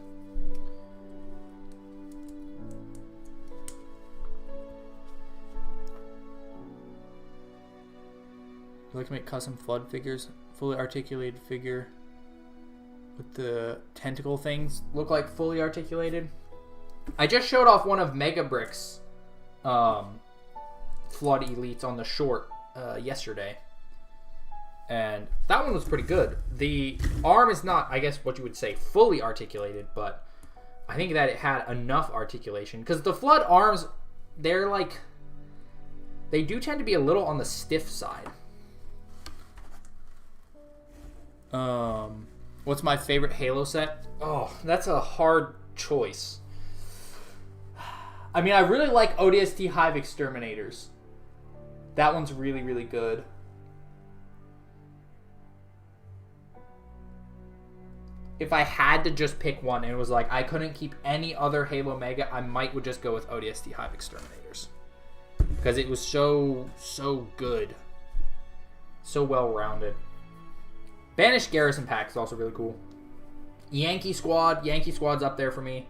S1: I like to make custom flood figures. Fully articulated figure with the tentacle things look like fully articulated. I just showed off one of Mega Brick's Flood Elites on the short yesterday. And that one was pretty good. The arm is not, I guess, what you would say fully articulated, but I think that it had enough articulation. Because the Flood arms, they're like, they do tend to be a little on the stiff side. What's my favorite Halo set? Oh, that's a hard choice. I mean, I really like ODST Hive Exterminators. That one's really, really good. If I had to just pick one and it was like I couldn't keep any other Halo Mega, I would just go with ODST Hive Exterminators. Because it was so good. So well-rounded. Banished Garrison Pack is also really cool. Yankee Squad's up there for me.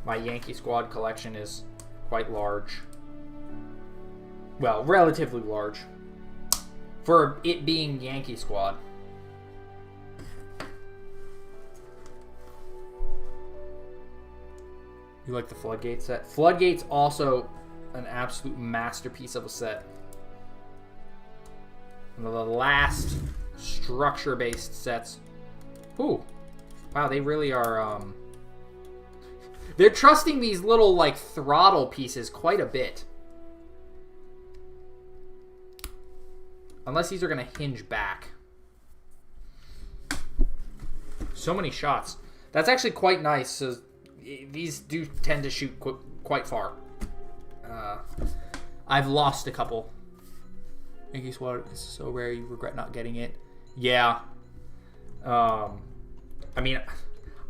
S1: My Yankee Squad collection is quite large. Well, relatively large. For it being Yankee Squad. You like the Floodgate set? Floodgate's also an absolute masterpiece of a set. One of the last structure-based sets. Ooh. Wow, they really are, they're trusting these little, like, throttle pieces quite a bit. Unless these are going to hinge back. So many shots. That's actually quite nice. So these do tend to shoot quite far. I've lost a couple. Yankee Squad is so rare you regret not getting it. Yeah. I mean,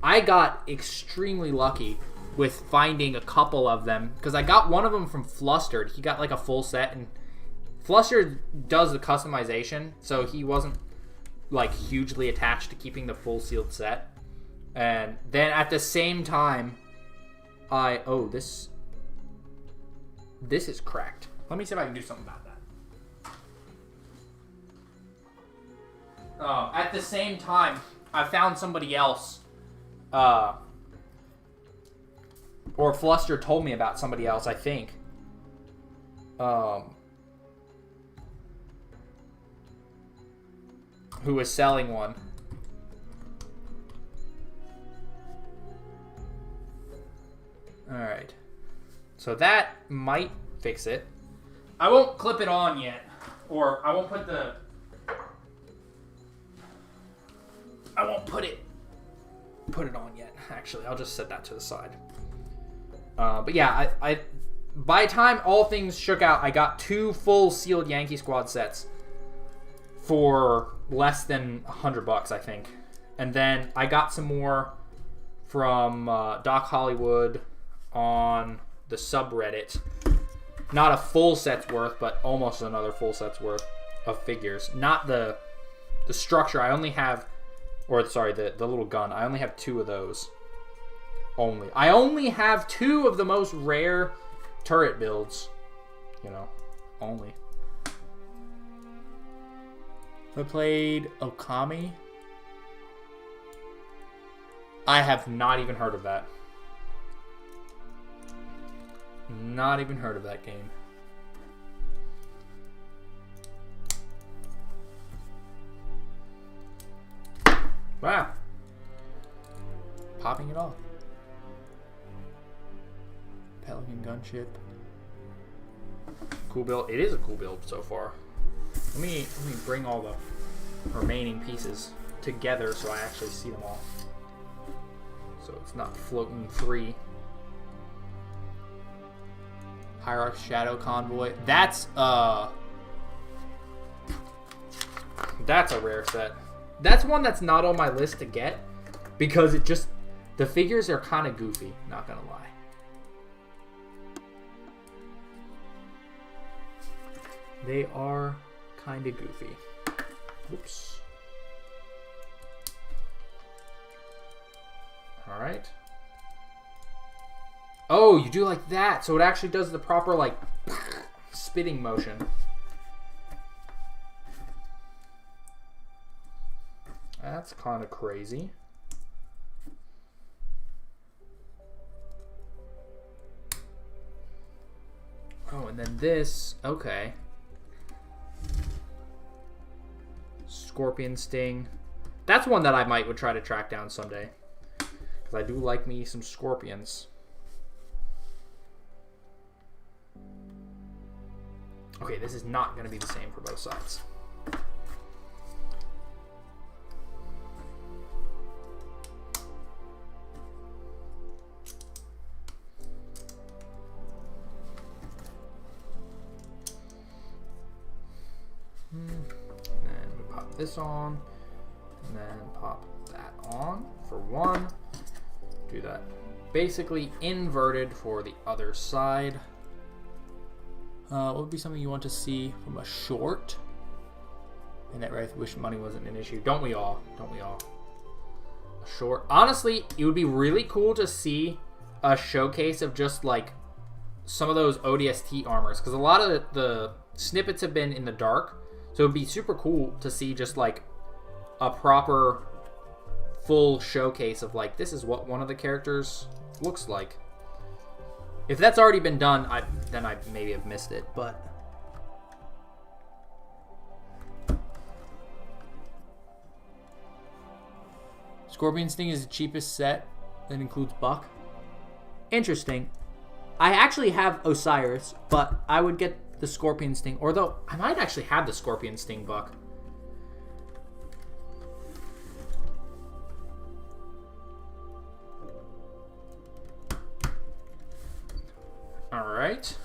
S1: I got extremely lucky with finding a couple of them. Because I got one of them from Flustered. He got like a full set. And Flustered does the customization. So he wasn't like hugely attached to keeping the full sealed set. And then at the same time, oh, this is cracked. Let me see if I can do something about that. At the same time, I found somebody else, or Fluster told me about somebody else, I think. Who was selling one. Alright. So that might fix it. I won't clip it on yet. Or I won't put the... I won't put it on yet. Actually, I'll just set that to the side. But yeah, I by the time all things shook out, I got 2 full sealed Yankee Squad sets for less than $100, I think. And then I got some more from Doc Hollywood on the subreddit. Not a full set's worth, but almost another full set's worth of figures. Not the structure. I only have, or sorry, the little gun. I only have 2 of those. Only. I only have 2 of the most rare turret builds. You know, only. I played Okami. I have not even heard of that. Not even heard of that game. Wow. Popping it off. Pelican gunship. Cool build. It is a cool build so far. Let me bring all the remaining pieces together so I actually see them all. So it's not floating free. Hierarch Shadow Convoy. That's a rare set. That's one that's not on my list to get because it just, the figures are kind of goofy, not gonna lie. They are kind of goofy. Oops. All right. Oh, you do like that. So it actually does the proper, like, spitting motion. That's kind of crazy. and then this, okay. Scorpion Sting. That's one that I would try to track down someday. Because I do like me some scorpions. Okay, this is not going to be the same for both sides. And then we pop this on, and then pop that on for one. Do that basically inverted for the other side. What would be something you want to see from a short? And that Wraith, wish money wasn't an issue. Don't we all? Don't we all? A short. Honestly, it would be really cool to see a showcase of just like some of those ODST armors, because a lot of the snippets have been in the dark. So it'd be super cool to see just like a proper full showcase of like, this is what one of the characters looks like. If that's already been done, then I maybe have missed it, but... Scorpion Sting is the cheapest set that includes Buck. Interesting. I actually have Osiris, but I would get the Scorpion Sting, or though I might actually have the Scorpion Sting Buck. Alright.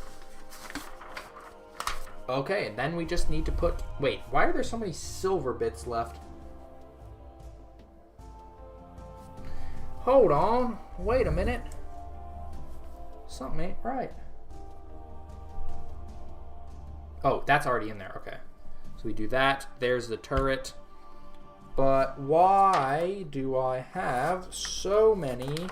S1: Okay, and then we just need to put... Wait, why are there so many silver bits left? Hold on. Wait a minute. Something ain't right. Oh, that's already in there. Okay. So we do that. There's the turret. But why do I have so many...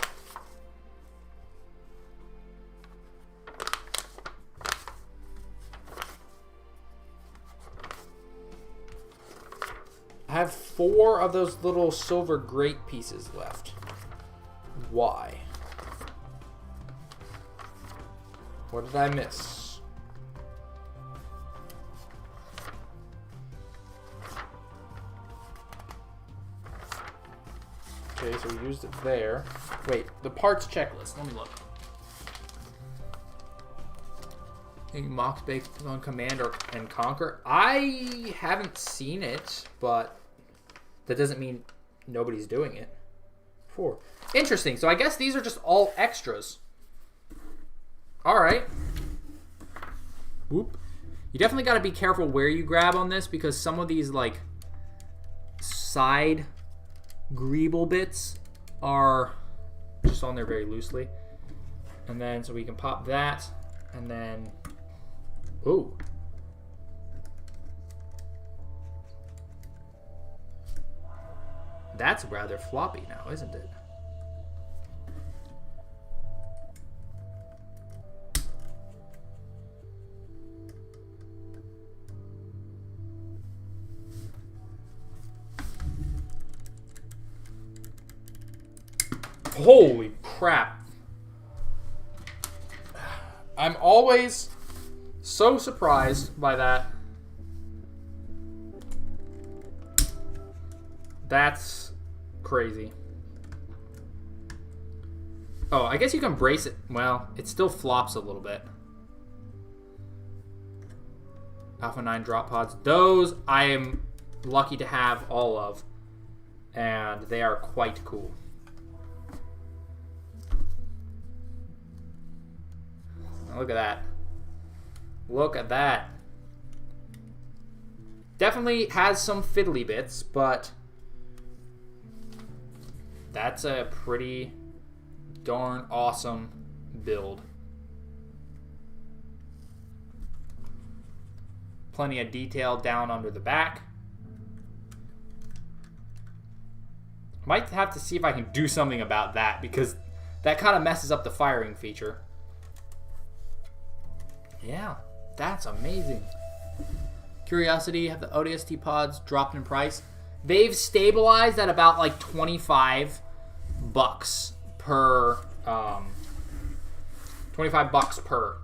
S1: I have 4 of those little silver grate pieces left. Why? What did I miss? Okay, so we used it there. Wait, the parts checklist. Let me look. Mox based on Command and Conquer. I haven't seen it, but that doesn't mean nobody's doing it. 4. Interesting. So I guess these are just all extras. All right. Whoop. You definitely got to be careful where you grab on this, because some of these like side greeble bits are just on there very loosely. And then so we can pop that, and then ooh. That's rather floppy now, isn't it? Holy crap. I'm always so surprised by that. That's crazy. Oh, I guess you can brace it. Well, it still flops a little bit. Alpha 9 drop pods. Those I am lucky to have all of. And they are quite cool. Look at that. Look at that. Definitely has some fiddly bits, but that's a pretty darn awesome build. Plenty of detail down under the back. Might have to see if I can do something about that, because that kind of messes up the firing feature. Yeah, that's amazing. Curiosity, have the ODST pods dropped in price? They've stabilized at about like $25 per $25 per.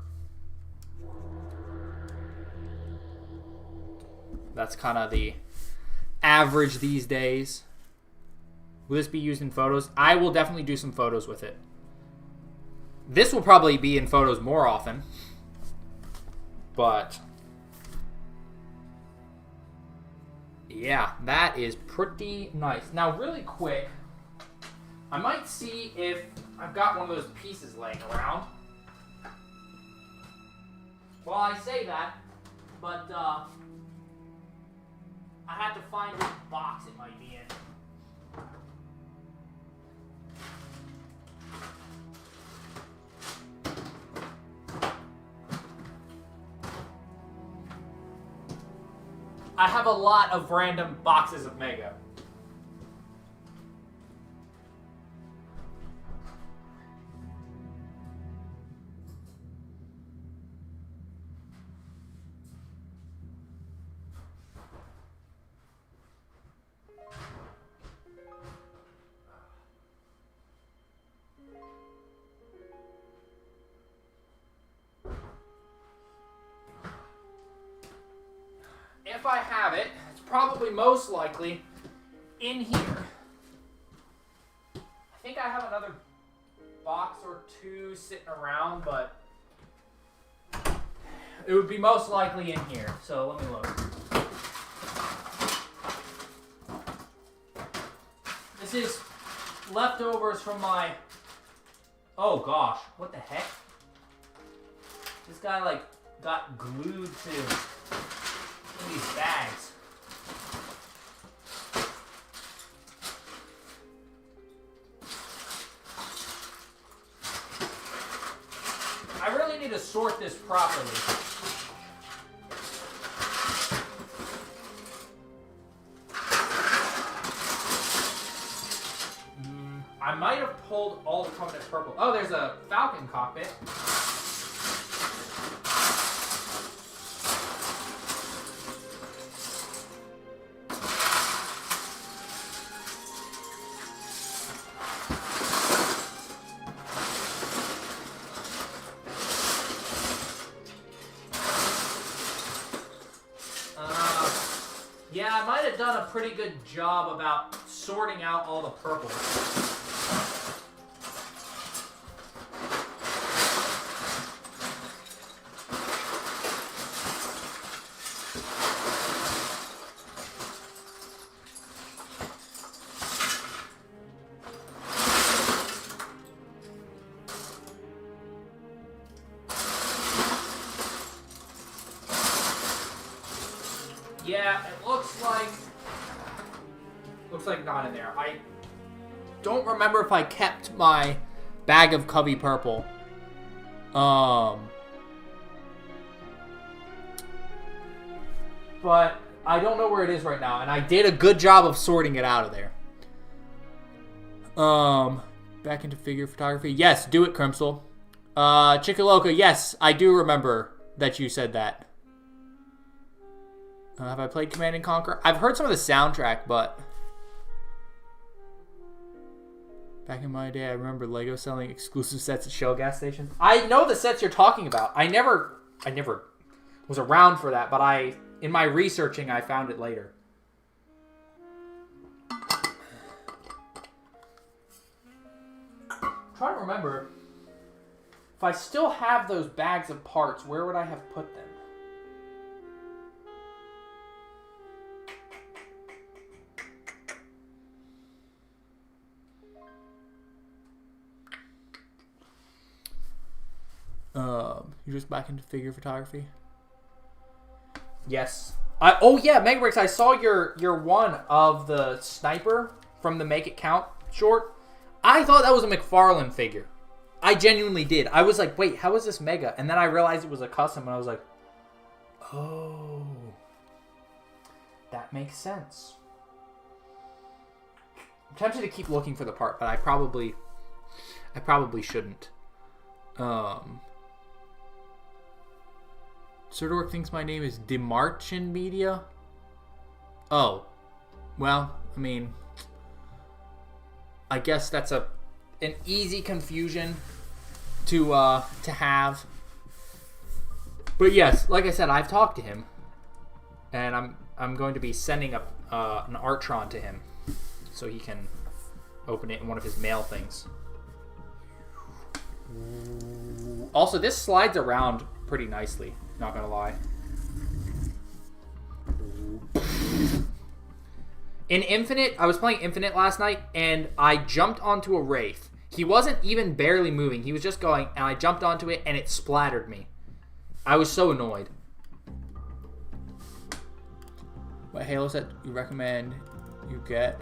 S1: That's kind of the average these days. Will this be used in photos? I will definitely do some photos with it. This will probably be in photos more often. But yeah, that is pretty nice. Now, really quick, I might see if I've got one of those pieces laying around. Well, I say that, but I have to find which box it might be in. I have a lot of random boxes of Mega. If I have it, it's probably most likely in here. I think I have another box or two sitting around, but it would be most likely in here. So let me look. This is leftovers from my... Oh gosh, what the heck? This guy like got glued to these bags. I really need to sort this properly. I might have pulled all the Covenant purple. Oh, there's a Falcon cockpit. Yeah, I might have done a pretty good job about sorting out all the purples. Yeah, it looks like not in there. I don't remember if I kept my bag of Cubby purple. But I don't know where it is right now, and I did a good job of sorting it out of there. Back into figure photography. Yes, do it, Crimsel. Chicoloca, yes, I do remember that you said that. Have I played Command & Conquer? I've heard some of the soundtrack, but... Back in my day, I remember Lego selling exclusive sets at Shell gas stations. I know the sets you're talking about. I never was around for that, but in my researching, I found it later. I'm trying to remember. If I still have those bags of parts, where would I have put them? You're just back into figure photography? Yes. Oh yeah, Megabricks, I saw your one of the sniper from the Make It Count short. I thought that was a McFarlane figure. I genuinely did. I was like, wait, how is this Mega? And then I realized it was a custom, and I was like, oh, that makes sense. I'm tempted to keep looking for the part, but I probably shouldn't. Serdork thinks my name is Demarcation Media. Oh, well, I mean, I guess that's an easy confusion to have. But yes, like I said, I've talked to him, and I'm I'm going to be sending an Artron to him so he can open it in one of his mail things. Also, this slides around pretty nicely, not gonna lie. In Infinite, I was playing Infinite last night, and I jumped onto a Wraith. He wasn't even barely moving. He was just going, and I jumped onto it, and it splattered me. I was so annoyed. What Halo set you recommend you get?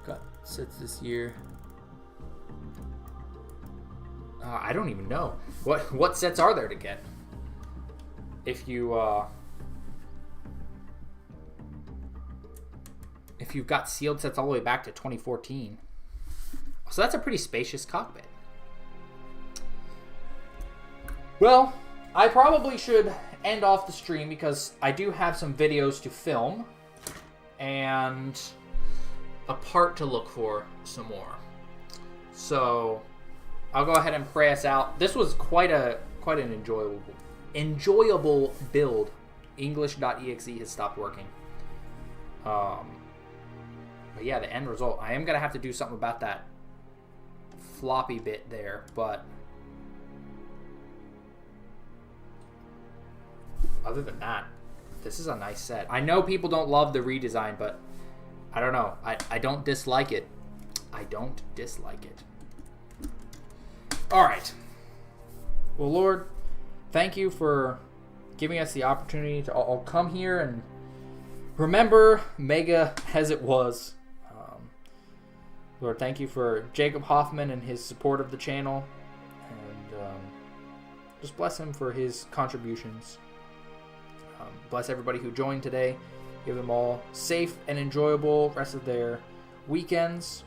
S1: Got sets this year. I don't even know. What sets are there to get? If you've got sealed sets all the way back to 2014. So that's a pretty spacious cockpit. Well, I probably should end off the stream because I do have some videos to film and a part to look for some more. So I'll go ahead and pray us out. This was quite an enjoyable build. English.exe has stopped working. But yeah, the end result. I am gonna have to do something about that floppy bit there, but other than that, this is a nice set. I know people don't love the redesign, but I don't know. I don't dislike it. I don't dislike it. All right. Well, Lord, thank you for giving us the opportunity to all come here and remember Mega as it was. Lord, thank you for Jacob Hoffman and his support of the channel. And just bless him for his contributions. Bless everybody who joined today. Give them all safe and enjoyable rest of their weekends.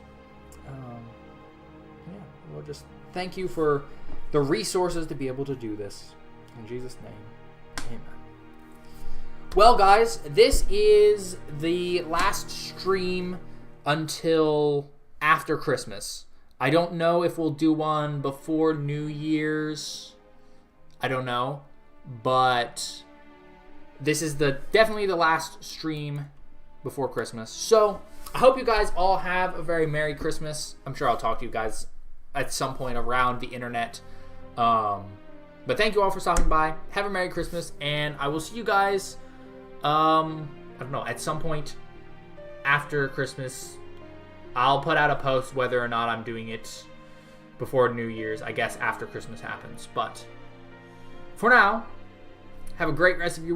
S1: Yeah, Lord, just thank you for the resources to be able to do this. In Jesus' name, amen. Well, guys, this is the last stream until after Christmas. I don't know if we'll do one before New Year's. I don't know. But this is definitely the last stream before Christmas. So I hope you guys all have a very Merry Christmas. I'm sure I'll talk to you guys at some point around the internet. But thank you all for stopping by. Have a Merry Christmas, and I will see you guys, I don't know, at some point after Christmas. I'll put out a post whether or not I'm doing it before New Year's, I guess after Christmas happens. But for now, have a great rest of your week.